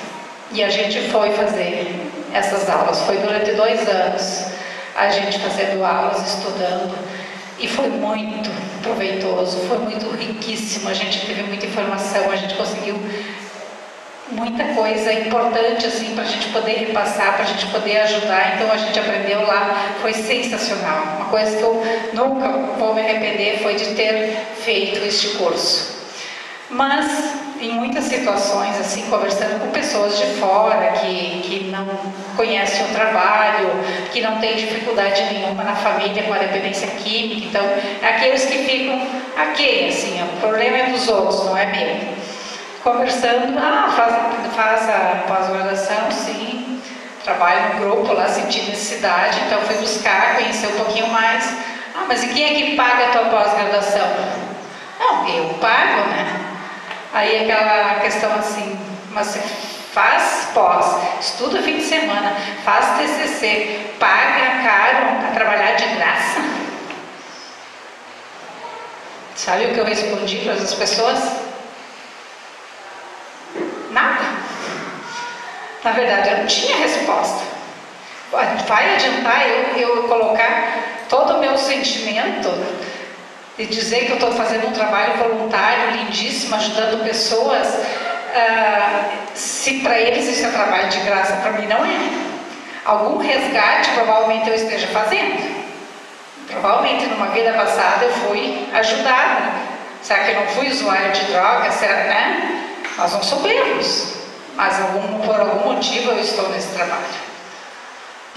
E a gente foi fazer essas aulas, foi durante 2 anos, a gente fazendo aulas, estudando, e foi muito proveitoso, foi muito riquíssimo, a gente teve muita informação, a gente conseguiu muita coisa importante assim para a gente poder repassar, para a gente poder ajudar. Então a gente aprendeu lá, foi sensacional. Uma coisa que eu nunca vou me arrepender foi de ter feito este curso. Mas em muitas situações, assim, conversando com pessoas de fora que não conhecem o trabalho, que não têm dificuldade nenhuma na família com a dependência química, então aqueles que ficam aqui, assim, o problema é dos outros, não é meu. conversando, faz a pós-graduação, sim, trabalho no grupo lá, senti necessidade, então fui buscar, conhecer um pouquinho mais. Mas e quem é que paga a tua pós-graduação? Não, eu pago, né? Aí aquela questão assim, mas você faz pós, estuda fim de semana, faz TCC, paga caro para trabalhar de graça? Sabe o que eu respondi para as pessoas? Nada. Na verdade, eu não tinha resposta. Vai adiantar eu colocar todo o meu sentimento e dizer que eu estou fazendo um trabalho voluntário lindíssimo, ajudando pessoas, se para eles isso é trabalho de graça, para mim não é. Algum resgate provavelmente eu esteja fazendo. Provavelmente numa vida passada eu fui ajudada. Será que eu não fui usuário de drogas? Será, né? Nós não sabemos, mas por algum motivo eu estou nesse trabalho.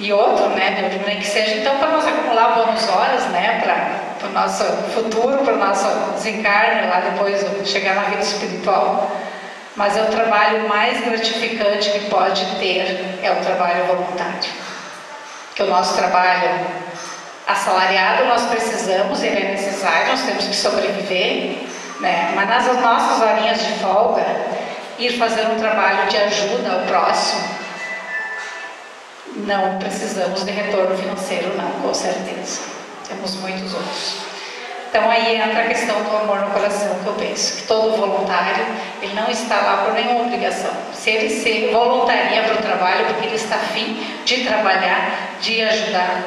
E outro, né, nem que seja então para nós acumular bônus horas, né, para o nosso futuro, para o nosso desencarne lá depois chegar na vida espiritual. Mas é o trabalho mais gratificante que pode ter, é o trabalho voluntário. Que o nosso trabalho assalariado nós precisamos, ele é necessário, nós temos que sobreviver, né? Mas nas nossas horinhas de folga, ir fazer um trabalho de ajuda ao próximo, não precisamos de retorno financeiro, não, com certeza. Temos muitos outros. Então aí entra a questão do amor no coração, que eu penso que todo voluntário, ele não está lá por nenhuma obrigação. Se ele se voluntaria para o trabalho, porque ele está afim de trabalhar, de ajudar,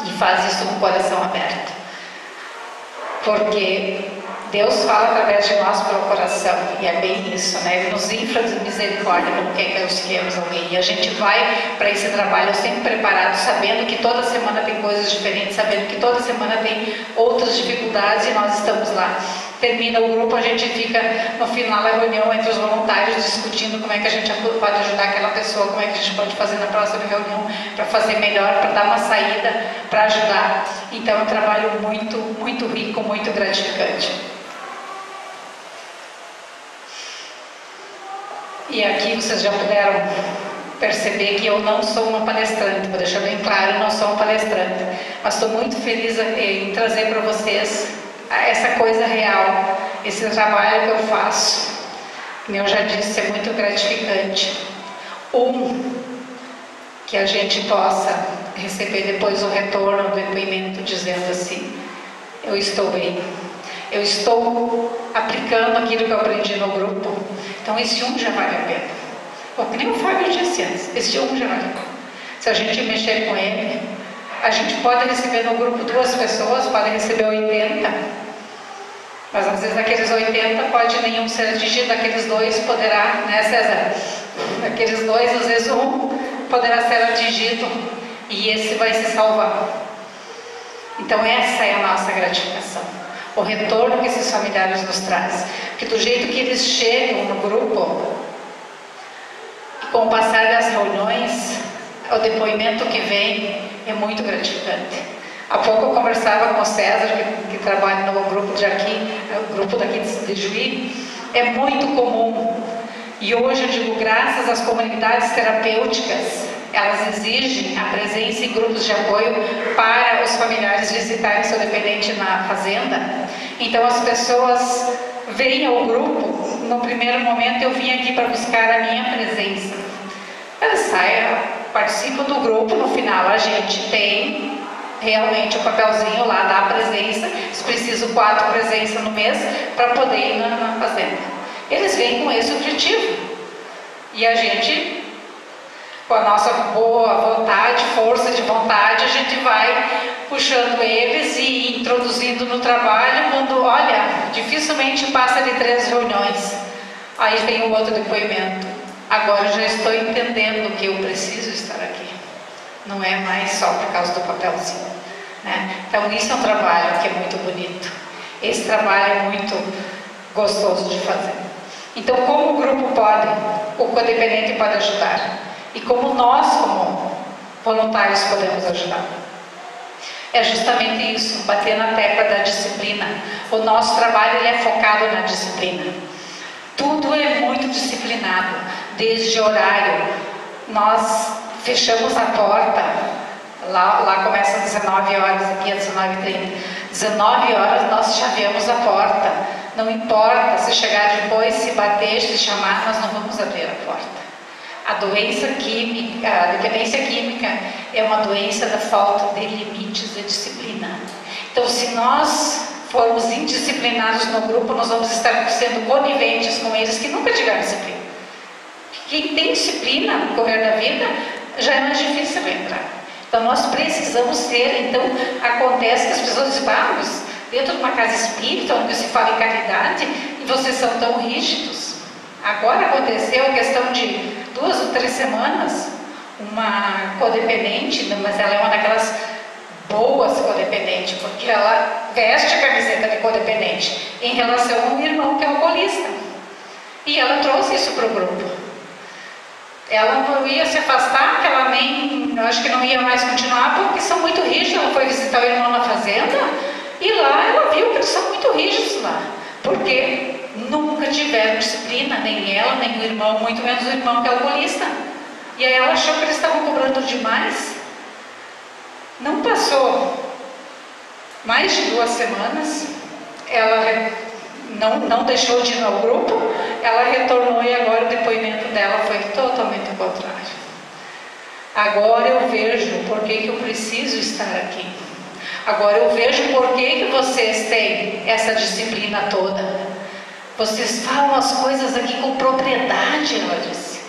e faz isso com o coração aberto. Porque Deus fala através de nós pelo coração, e é bem isso, né? Ele nos infla de misericórdia como quer que auxiliemos alguém. E a gente vai para esse trabalho sempre preparado, sabendo que toda semana tem coisas diferentes, sabendo que toda semana tem outras dificuldades, e nós estamos lá. Termina o grupo, a gente fica no final da reunião entre os voluntários discutindo como é que a gente pode ajudar aquela pessoa, como é que a gente pode fazer na próxima reunião para fazer melhor, para dar uma saída, para ajudar. Então é um trabalho muito, muito rico, muito gratificante. E aqui vocês já puderam perceber que eu não sou uma palestrante, vou deixar bem claro, eu não sou uma palestrante, mas estou muito feliz em trazer para vocês essa coisa real, esse trabalho que eu faço, como eu já disse, é muito gratificante. Que a gente possa receber depois o retorno do depoimento dizendo assim, eu estou bem, eu estou aplicando aquilo que eu aprendi no grupo, então esse já vale a pena. Ou que nem o Fábio disse antes, esse já vale a pena. Se a gente mexer com ele, a gente pode receber no grupo 2 pessoas, pode receber 80, mas às vezes daqueles 80 pode nenhum ser atingido, daqueles 2 poderá, né, César? Daqueles 2, às vezes poderá ser atingido e esse vai se salvar. Então essa é a nossa gratificação, o retorno que esses familiares nos trazem, porque do jeito que eles chegam no grupo, com o passar das reuniões, o depoimento que vem é muito gratificante. Há pouco eu conversava com o César, que trabalha no grupo daqui de Juí. É muito comum, e hoje eu digo, graças às comunidades terapêuticas, elas exigem a presença em grupos de apoio para os familiares visitarem seu dependente na fazenda. Então as pessoas vêm ao grupo, no primeiro momento eu vim aqui para buscar a minha presença. Elas participam do grupo, no final a gente tem realmente o papelzinho lá da presença, se preciso 4 presenças no mês para poder ir na fazenda. Eles vêm com esse objetivo. E a gente, com a nossa boa vontade, força de vontade, a gente vai puxando eles e introduzindo no trabalho, quando, olha, dificilmente passa de 3 reuniões. Aí vem um outro depoimento. Agora eu já estou entendendo que eu preciso estar aqui. Não é mais só por causa do papelzinho, né? Então isso é um trabalho que é muito bonito. Esse trabalho é muito gostoso de fazer. Então como o grupo pode, o codependente pode ajudar, e como nós como voluntários podemos ajudar, é justamente isso, bater na tecla da disciplina. O nosso trabalho ele é focado na disciplina. Tudo é muito disciplinado, desde horário. Nós fechamos a porta, lá começa às 19 horas, aqui às 19h30. 19 horas nós chaveamos a porta. Não importa se chegar depois, se bater, se chamar, nós não vamos abrir a porta. A doença química, a dependência química é uma doença da falta de limites de disciplina. Então, se nós formos indisciplinados no grupo, nós vamos estar sendo coniventes com eles que nunca tiveram disciplina. Quem tem disciplina no correr da vida, já é mais difícil entrar. Então, nós precisamos ter. Então, acontece que as pessoas dizem, mas dentro de uma casa espírita, onde se fala em caridade, e vocês são tão rígidos. Agora aconteceu a questão de 2 ou 3 semanas, uma codependente, mas ela é uma daquelas boas codependentes, porque ela veste a camiseta de codependente em relação a um irmão que é alcoolista. E ela trouxe isso para o grupo. Ela não ia se afastar, que ela nem, eu acho que não ia mais continuar, porque são muito rígidos. Ela foi visitar o irmão na fazenda, e lá ela viu que eles são muito rígidos lá, porque nunca tiveram disciplina, nem ela, nem o irmão, muito menos o irmão que é alcoolista. E aí ela achou que eles estavam cobrando demais. Não passou mais de 2 semanas, ela não deixou de ir ao grupo, ela retornou e agora o depoimento dela foi totalmente o contrário. Agora eu vejo por que eu preciso estar aqui. Agora eu vejo por que vocês têm essa disciplina toda. Vocês falam as coisas aqui com propriedade, ela disse.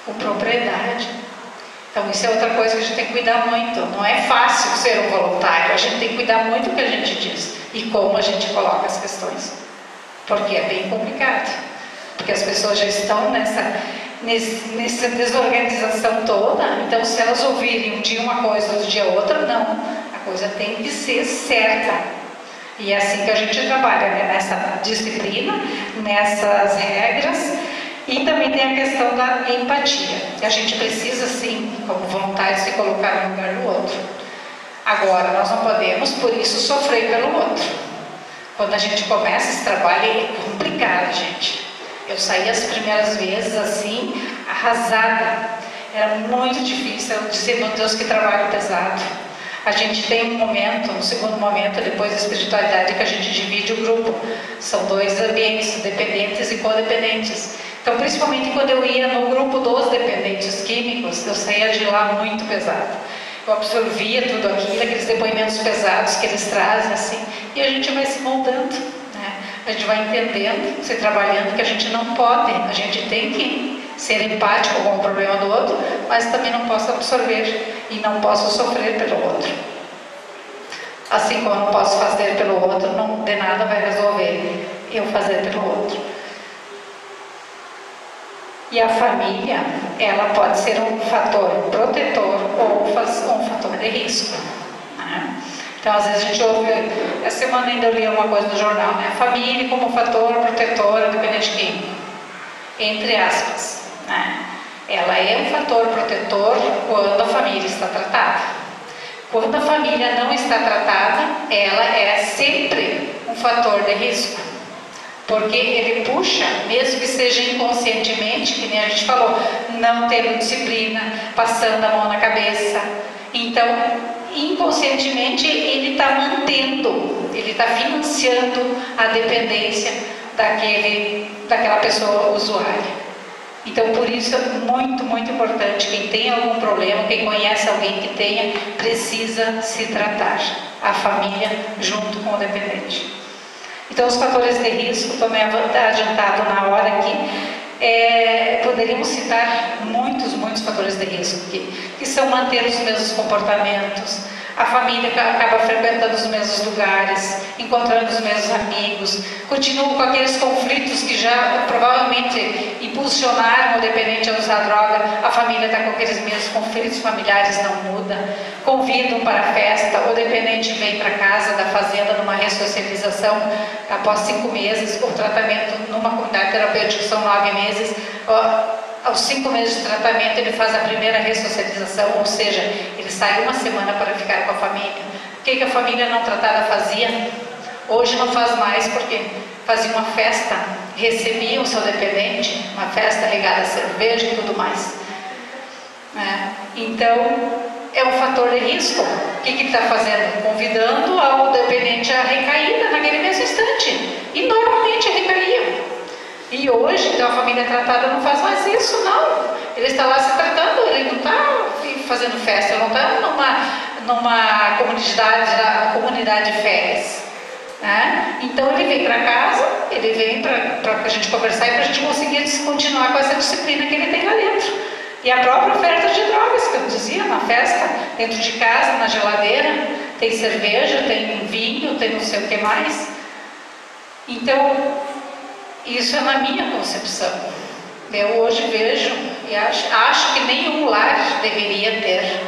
Com propriedade. Então isso é outra coisa que a gente tem que cuidar muito. Não é fácil ser um voluntário. A gente tem que cuidar muito do que a gente diz e como a gente coloca as questões. Porque é bem complicado. Porque as pessoas já estão nessa desorganização toda. Então se elas ouvirem um dia uma coisa, outro dia outra, não. A coisa tem que ser certa. E é assim que a gente trabalha, né? Nessa disciplina, nessas regras. E também tem a questão da empatia. A gente precisa, sim, como voluntário, se colocar no lugar do outro. Agora, nós não podemos, por isso, sofrer pelo outro. Quando a gente começa esse trabalho, é complicado, gente. Eu saí as primeiras vezes, assim, arrasada. Era muito difícil. Eu dizia, meu Deus, que trabalho pesado. A gente tem um momento, um segundo momento, depois da espiritualidade, que a gente divide o grupo. São 2 ambientes, dependentes e codependentes. Então, principalmente quando eu ia no grupo dos dependentes químicos, eu saía de lá muito pesado. Eu absorvia tudo aquilo, aqueles depoimentos pesados que eles trazem, assim, e a gente vai se moldando, né? A gente vai entendendo, se trabalhando, que a gente não pode, a gente tem que ser empático com o problema do outro, mas também não posso absorver e não posso sofrer pelo outro. Assim como eu não posso fazer pelo outro, não, de nada vai resolver eu fazer pelo outro. E a família, ela pode ser um fator protetor ou um fator de risco, né? Então, às vezes a gente ouve, essa semana ainda eu li uma coisa no jornal, né? A família como fator protetor dependente químico, entre aspas, né? Ela é um fator protetor quando a família está tratada. Quando a família não está tratada, ela é sempre um fator de risco. Porque ele puxa, mesmo que seja inconscientemente, que nem a gente falou, não tendo disciplina, passando a mão na cabeça. Então, inconscientemente, ele está mantendo, ele está financiando a dependência daquela pessoa usuária. Então, por isso é muito, muito importante, quem tem algum problema, quem conhece alguém que tenha, precisa se tratar, a família junto com o dependente. Então, os fatores de risco, também adiantado na hora aqui, poderíamos citar muitos fatores de risco, que são manter os mesmos comportamentos, a família acaba frequentando os mesmos lugares, encontrando os mesmos amigos, continua com aqueles conflitos que já provavelmente impulsionaram o dependente a usar droga, a família está com aqueles mesmos conflitos familiares, não muda, convidam para a festa, o dependente vem para casa da fazenda numa ressocialização após 5 meses, o tratamento numa comunidade terapêutica são 9 meses, aos 5 meses de tratamento ele faz a primeira ressocialização, ou seja, ele sai 1 semana para ficar com a família. O que a família não tratada fazia? Hoje não faz mais porque fazia uma festa, recebia o seu dependente, uma festa regada a cerveja e tudo mais. Então, é um fator de risco. O que ele está fazendo? Convidando ao dependente a recaída naquele mesmo instante. E normalmente recaía. E hoje, então, a família tratada não faz mais isso, não. Ele está lá se tratando, ele não está fazendo festa, ele não está numa comunidade de férias. Então ele vem para casa, ele vem para a gente conversar e para a gente conseguir continuar com essa disciplina que ele tem lá dentro. E a própria oferta de drogas, que eu dizia, na festa, dentro de casa, na geladeira, tem cerveja, tem vinho, tem não sei o que mais. Então, isso é na minha concepção. Eu hoje vejo e acho que nenhum lar deveria ter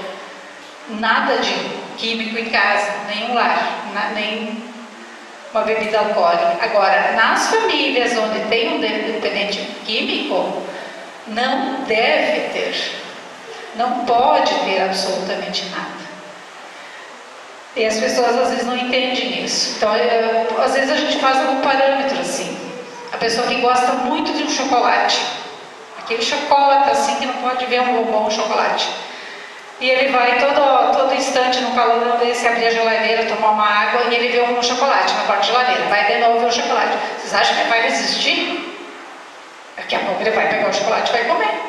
nada de químico em casa, nenhum lar, nem uma bebida alcoólica. Agora, nas famílias onde tem um dependente químico, não deve ter, não pode ter absolutamente nada. E as pessoas às vezes não entendem isso. Então, às vezes a gente faz algum parâmetro assim. A pessoa que gosta muito de um chocolate, aquele chocolate assim que não pode ver um bom chocolate. E ele vai todo instante no calorão desse, abrir a geladeira, tomar uma água e ele vê um chocolate na porta da geladeira. Vai de novo ver o chocolate. Vocês acham que ele vai resistir? Daqui a pouco ele vai pegar o chocolate e vai comer.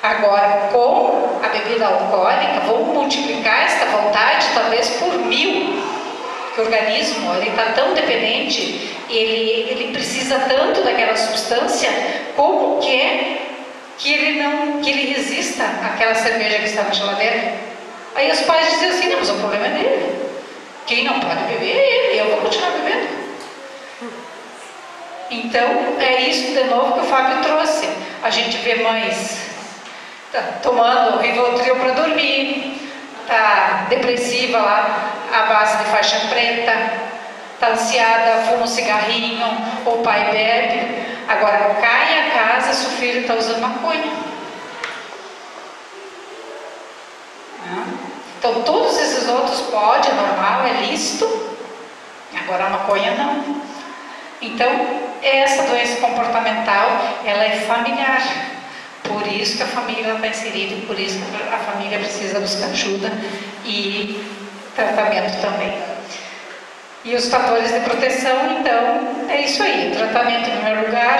Agora, com a bebida alcoólica, vamos multiplicar esta vontade talvez por 1000. Porque o organismo está tão dependente, ele precisa tanto daquela substância, como que ele resista àquela cerveja que está na geladeira. Aí os pais dizem assim, não, mas o problema é dele. Quem não pode beber é ele, eu vou continuar bebendo. Então, é isso de novo que o Fábio trouxe. A gente vê mães tomando Rivotril para dormir, está depressiva lá, à base de faixa preta, está ansiada, fuma um cigarrinho, o pai bebe. Agora, cai a casa se o filho está usando maconha. Então, todos esses outros pode, é normal, é lícito. Agora, a maconha não. Então, essa doença comportamental, ela é familiar. Por isso que a família está inserida e por isso que a família precisa buscar ajuda e tratamento também. E os fatores de proteção, então, é isso aí. Tratamento em primeiro lugar,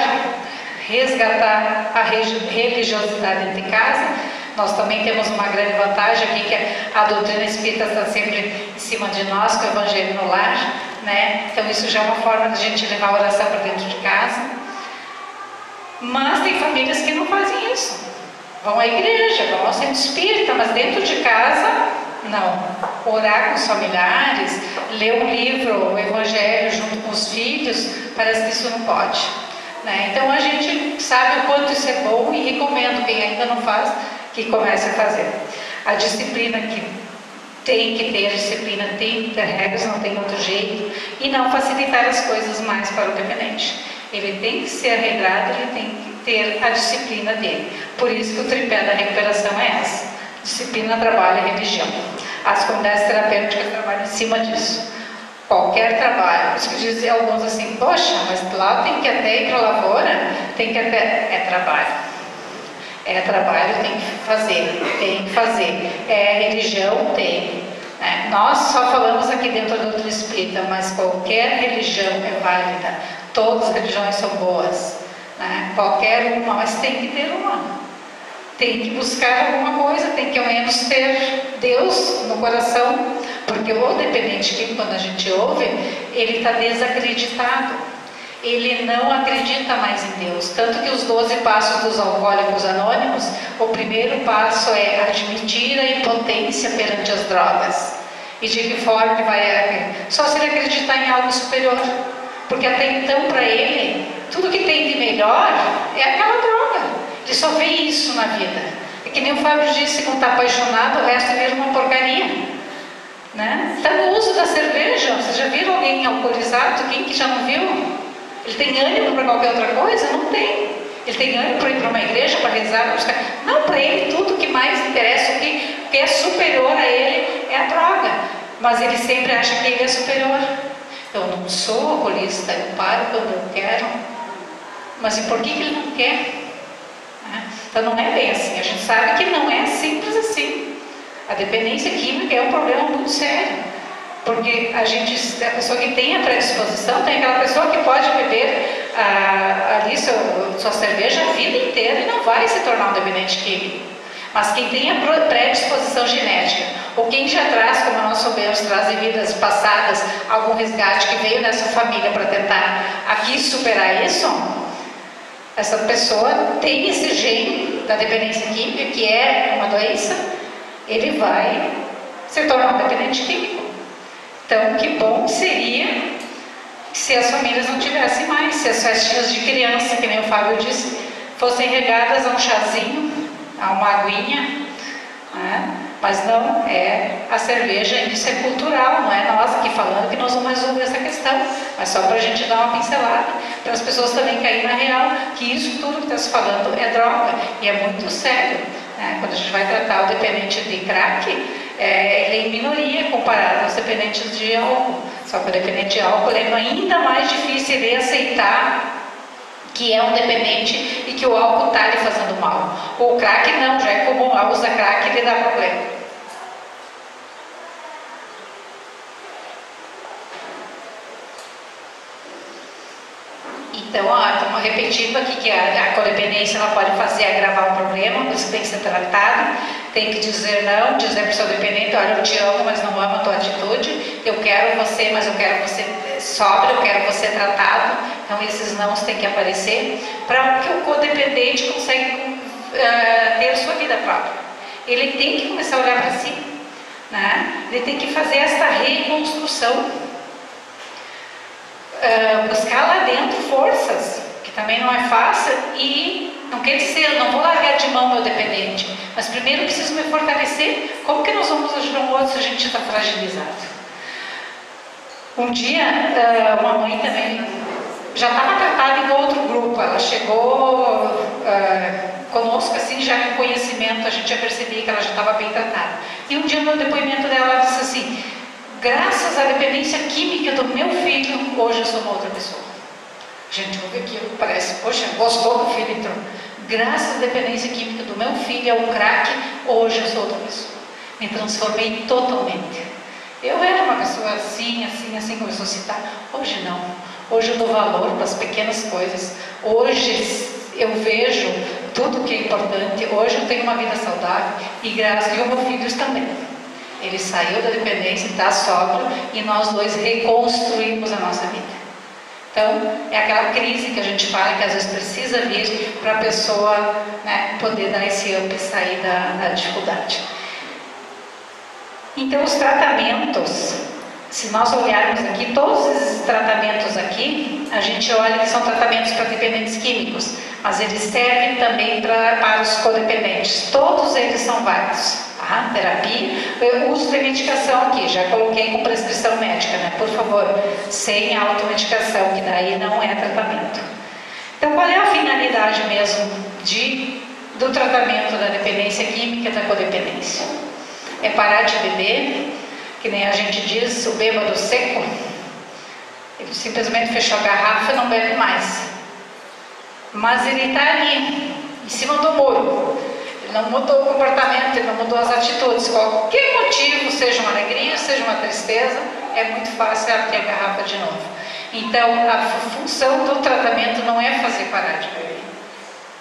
resgatar a religiosidade dentro de casa. Nós também temos uma grande vantagem aqui, que a doutrina espírita está sempre em cima de nós, com o Evangelho no lar, né? Então isso já é uma forma de a gente levar a oração para dentro de casa. Mas tem famílias que não fazem isso. Vão à igreja, vão ao centro espírita, mas dentro de casa, não. Orar com os familiares, ler um livro, o Evangelho junto com os filhos, parece que isso não pode, né? Então a gente sabe o quanto isso é bom e recomendo quem ainda não faz, que comece a fazer. A disciplina que tem que ter, a disciplina tem que ter regras, não tem outro jeito, e não facilitar as coisas mais para o dependente. Ele tem que ser arregrado, ele tem que ter a disciplina dele. Por isso que o tripé da recuperação é essa: disciplina, trabalho e religião. As comunidades terapêuticas trabalham em cima disso. Qualquer trabalho. Por isso que dizem alguns assim, poxa, mas lá tem que até ir para a lavoura, tem que até... É trabalho. É trabalho, tem que fazer. É religião, tem. Nós só falamos aqui dentro do doutrina espírita, mas qualquer religião é válida. Todas as religiões são boas, né? Qualquer uma, mas tem que ter uma. Tem que buscar alguma coisa, tem que ao menos ter Deus no coração, porque o dependente químico, quando a gente ouve, ele está desacreditado. Ele não acredita mais em Deus. Tanto que os 12 passos dos alcoólicos anônimos, o primeiro passo é admitir a impotência perante as drogas. E de que forma ele vai... Só se ele acreditar em algo superior. Porque até então, para ele, tudo que tem de melhor é aquela droga. Ele só vê isso na vida. É que nem o Fábio disse, quando está apaixonado, o resto vira uma porcaria, né? Está no uso da cerveja. Vocês já viram alguém alcoolizado? Quem que já não viu? Ele tem ânimo para qualquer outra coisa? Não tem. Ele tem ânimo para ir para uma igreja, para rezar, para buscar. Não, para ele tudo que mais interessa, o que é superior a ele é a droga. Mas ele sempre acha que ele é superior. Eu não sou alcoolista, eu paro quando eu quero. Mas e por que ele não quer? Então não é bem assim. A gente sabe que não é simples assim. A dependência química é um problema muito sério. Porque a pessoa que tem a predisposição, tem aquela pessoa que pode beber ali sua cerveja a vida inteira e não vai se tornar um dependente químico. Mas quem tem a predisposição genética, ou quem já traz, como nós soubemos, traz em vidas passadas, algum resgate que veio nessa família para tentar aqui superar isso, essa pessoa tem esse gene da dependência química, que é uma doença, ele vai se tornar um dependente químico. Então, que bom seria se as famílias não tivessem mais, se as festinhas de criança, que nem o Fábio disse, fossem regadas a um chazinho, a uma aguinha, né? Mas não é a cerveja, isso é cultural, não é nós aqui falando que nós vamos resolver essa questão, mas só para a gente dar uma pincelada, para as pessoas também caírem na real, que isso tudo que está se falando é droga, e é muito sério, né? Quando a gente vai tratar o dependente de crack, ele é em minoria comparado aos dependentes de álcool, só que o dependente de álcool é ainda mais difícil de aceitar que é um dependente e que o álcool está lhe fazendo mal. O crack não, já é comum, usa crack e lhe dá problema. Então, estamos repetindo aqui que a codependência ela pode fazer agravar um problema, por isso tem que ser tratado, tem que dizer não, dizer para o seu dependente, olha, eu te amo, mas não amo a tua atitude, eu quero você, mas eu quero você sóbrio, eu quero você tratado. Então, esses nãos têm que aparecer para que o codependente consiga ter sua vida própria. Ele tem que começar a olhar para si, né? Ele tem que fazer essa reconstrução. Buscar lá dentro forças, que também não é fácil, e não quer dizer, eu não vou largar de mão meu dependente, mas primeiro eu preciso me fortalecer. Como que nós vamos ajudar um outro se a gente está fragilizado? Um dia, uma mãe também já estava tratada em outro grupo, ela chegou conosco assim, já com conhecimento, a gente já percebia que ela já estava bem tratada. E um dia no depoimento dela, ela disse assim: graças à dependência química do meu filho, hoje eu sou uma outra pessoa. Gente, ouve aquilo, parece, poxa, gostou do filho, então. Graças à dependência química do meu filho, ao crack, hoje eu sou outra pessoa. Me transformei totalmente. Eu era uma pessoa assim, começou a citar. Hoje não. Hoje eu dou valor para as pequenas coisas. Hoje eu vejo tudo que é importante. Hoje eu tenho uma vida saudável e graças ao meu filho também. Ele saiu da dependência, está sóbrio, e nós dois reconstruímos a nossa vida. Então, é aquela crise que a gente fala que às vezes precisa vir para a pessoa, né, poder dar esse up e sair da dificuldade. Então, os tratamentos, se nós olharmos aqui, todos esses tratamentos aqui, a gente olha que são tratamentos para dependentes químicos, mas eles servem também para os codependentes. Todos eles são válidos. Terapia, eu uso de medicação aqui, já coloquei com prescrição médica, né? Por favor, sem automedicação, que daí não é tratamento. Então, qual é a finalidade mesmo do tratamento da dependência química e da codependência? É parar de beber, que nem a gente diz, o bêbado seco, ele simplesmente fechou a garrafa e não bebe mais. Mas ele está ali, em cima do muro. Não mudou o comportamento, ele não mudou as atitudes. Qualquer motivo, seja uma alegria, seja uma tristeza, é muito fácil abrir a garrafa de novo. Então, a função do tratamento não é fazer parar de beber,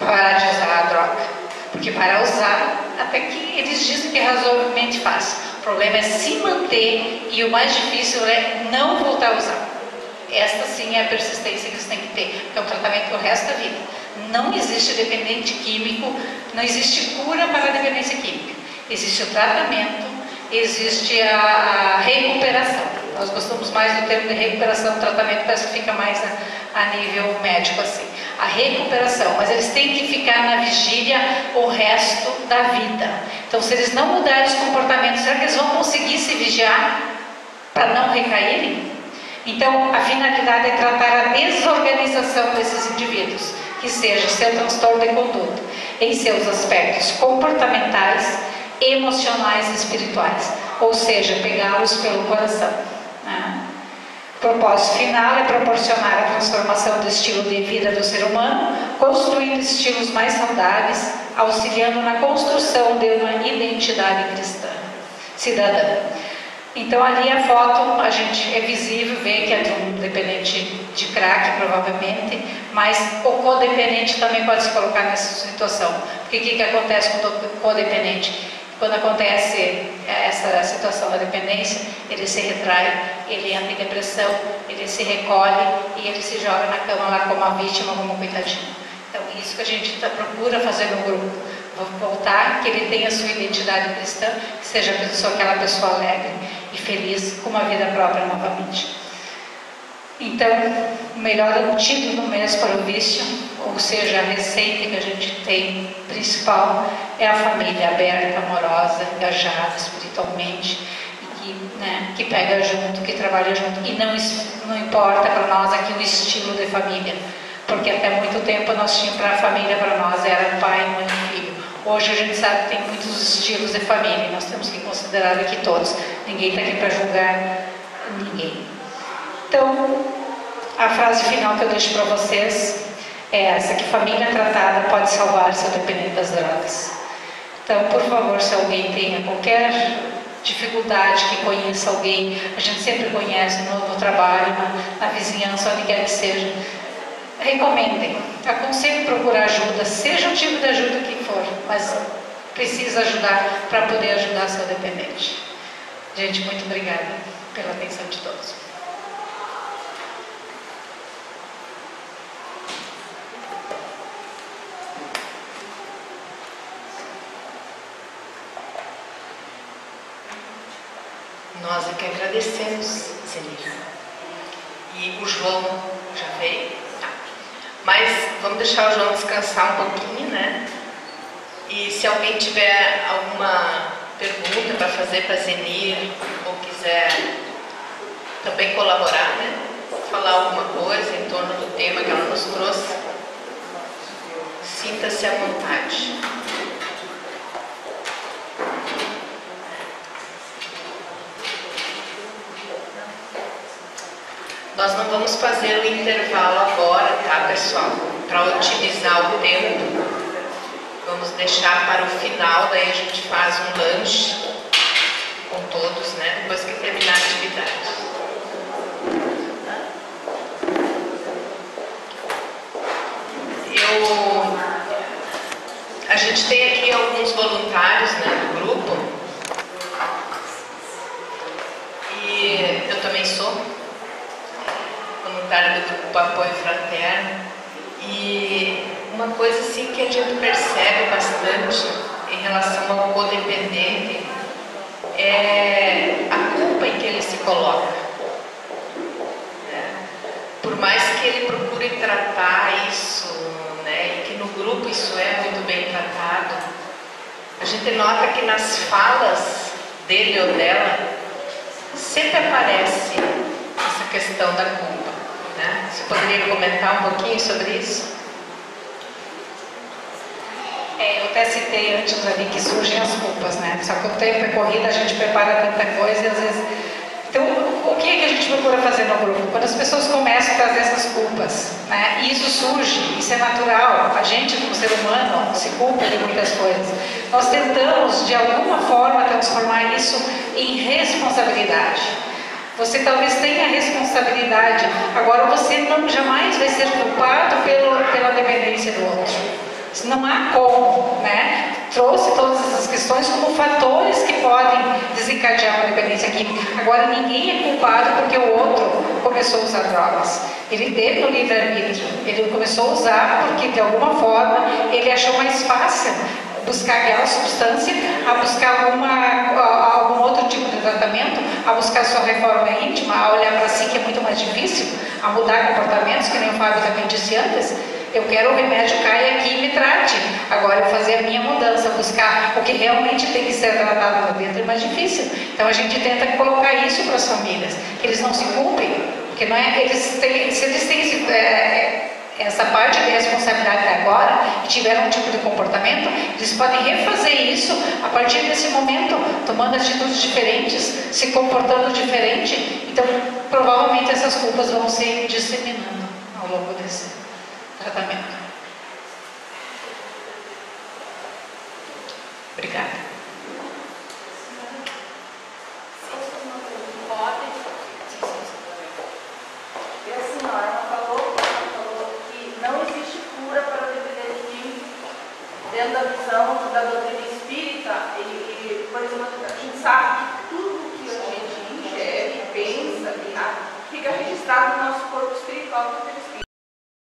parar de usar a droga. Porque para usar, até que eles dizem que é razoavelmente fácil. O problema é se manter e o mais difícil é não voltar a usar. Esta sim é a persistência que eles têm que ter, porque é um tratamento para o resto da vida. Não existe dependente químico, não existe cura para a dependência química. Existe o tratamento, existe a recuperação. Nós gostamos mais do termo de recuperação, tratamento parece que fica mais a nível médico assim. A recuperação, mas eles têm que ficar na vigília o resto da vida. Então, se eles não mudarem os comportamentos, será que eles vão conseguir se vigiar para não recaírem? Então, a finalidade é tratar a desorganização desses indivíduos, que seja seu transtorno de conduta, em seus aspectos comportamentais, emocionais e espirituais, ou seja, pegá-los pelo coração. Né? O propósito final é proporcionar a transformação do estilo de vida do ser humano, construindo estilos mais saudáveis, auxiliando na construção de uma identidade cristã, cidadã. Então ali a foto, a gente é visível, vê que é de um dependente de crack, provavelmente, mas o codependente também pode se colocar nessa situação. Porque o que acontece com o codependente? Quando acontece essa situação da dependência, ele se retrai, ele entra em depressão, ele se recolhe e ele se joga na cama lá como uma vítima, como um coitadinho. Então isso que a gente procura fazer no grupo. Voltar, que ele tenha a sua identidade cristã, que seja aquela pessoa alegre e feliz com uma vida própria novamente. Então, o melhor antídoto mesmo para o vício, ou seja, a receita que a gente tem principal, é a família aberta, amorosa, engajada espiritualmente, e que pega junto, que trabalha junto. E não importa para nós aqui o estilo de família, porque até muito tempo nós tínhamos para a família, para nós era pai, mãe e filho. Hoje a gente sabe que tem muitos estilos de família, nós temos que considerar aqui todos. Ninguém está aqui para julgar ninguém. Então, a frase final que eu deixo para vocês é essa, que família tratada pode salvar seu dependente das drogas. Então, por favor, se alguém tenha qualquer dificuldade, que conheça alguém, a gente sempre conhece no trabalho, na vizinhança, onde quer que seja, recomendem, aconselhem procurar ajuda, seja o tipo de ajuda que for, mas precisa ajudar para poder ajudar seu dependente. Gente, muito obrigada pela atenção de todos. Nós é que agradecemos, Zenir. E o João já veio? Tá. Mas vamos deixar o João descansar um pouquinho, né? E se alguém tiver alguma pergunta para fazer para Zenir, ou quiser também colaborar, né? Falar alguma coisa em torno do tema que ela nos trouxe, sinta-se à vontade. Nós não vamos fazer o intervalo agora, tá, pessoal? Para otimizar o tempo, vamos deixar para o final, daí a gente faz um lanche com todos, né? Depois que terminar a atividade. A gente tem aqui alguns voluntários, né, do grupo. E eu também sou voluntária do grupo Apoio Fraterno, e uma coisa assim que a gente percebe bastante em relação ao codependente é a culpa em que ele se coloca. Por mais que ele procure tratar isso, né, e que no grupo isso é muito bem tratado, a gente nota que nas falas dele ou dela sempre aparece essa questão da culpa. Você poderia comentar um pouquinho sobre isso? Eu até citei antes ali que surgem as culpas, né? Só que o tempo é corrida, a gente prepara tanta coisa e às vezes... Então, o que é que a gente procura fazer no grupo? Quando as pessoas começam a trazer essas culpas, né? E isso surge, isso é natural. A gente, como ser humano, se culpa de muitas coisas. Nós tentamos, de alguma forma, transformar isso em responsabilidade. Você talvez tenha responsabilidade, agora você jamais vai ser culpado pela dependência do outro. Não há como, né? Trouxe todas essas questões como fatores que podem desencadear uma dependência química. Agora ninguém é culpado porque o outro começou a usar drogas. Ele teve o livre-arbítrio, ele começou a usar porque de alguma forma ele achou mais fácil buscar aquela substância, a buscar algum outro tipo de tratamento, a buscar sua reforma íntima, a olhar para si, que é muito mais difícil, a mudar comportamentos, que nem o Fábio também disse antes. Eu quero o remédio, caia aqui e me trate. Agora eu fazer a minha mudança, buscar o que realmente tem que ser tratado lá dentro é mais difícil. Então a gente tenta colocar isso para as famílias, que eles não se culpem, porque não é, se eles têm essa parte de responsabilidade agora e tiveram um tipo de comportamento, eles podem refazer isso a partir desse momento, tomando atitudes diferentes, se comportando diferente. Então provavelmente essas culpas vão se disseminando ao longo desse tratamento. Obrigada. E a senhora falou que não existe cura para o dependente químico dentro da visão da doutrina espírita. E, por exemplo, a gente sabe que tudo que a gente ingere, pensa, fica registrado no nosso corpo espiritual.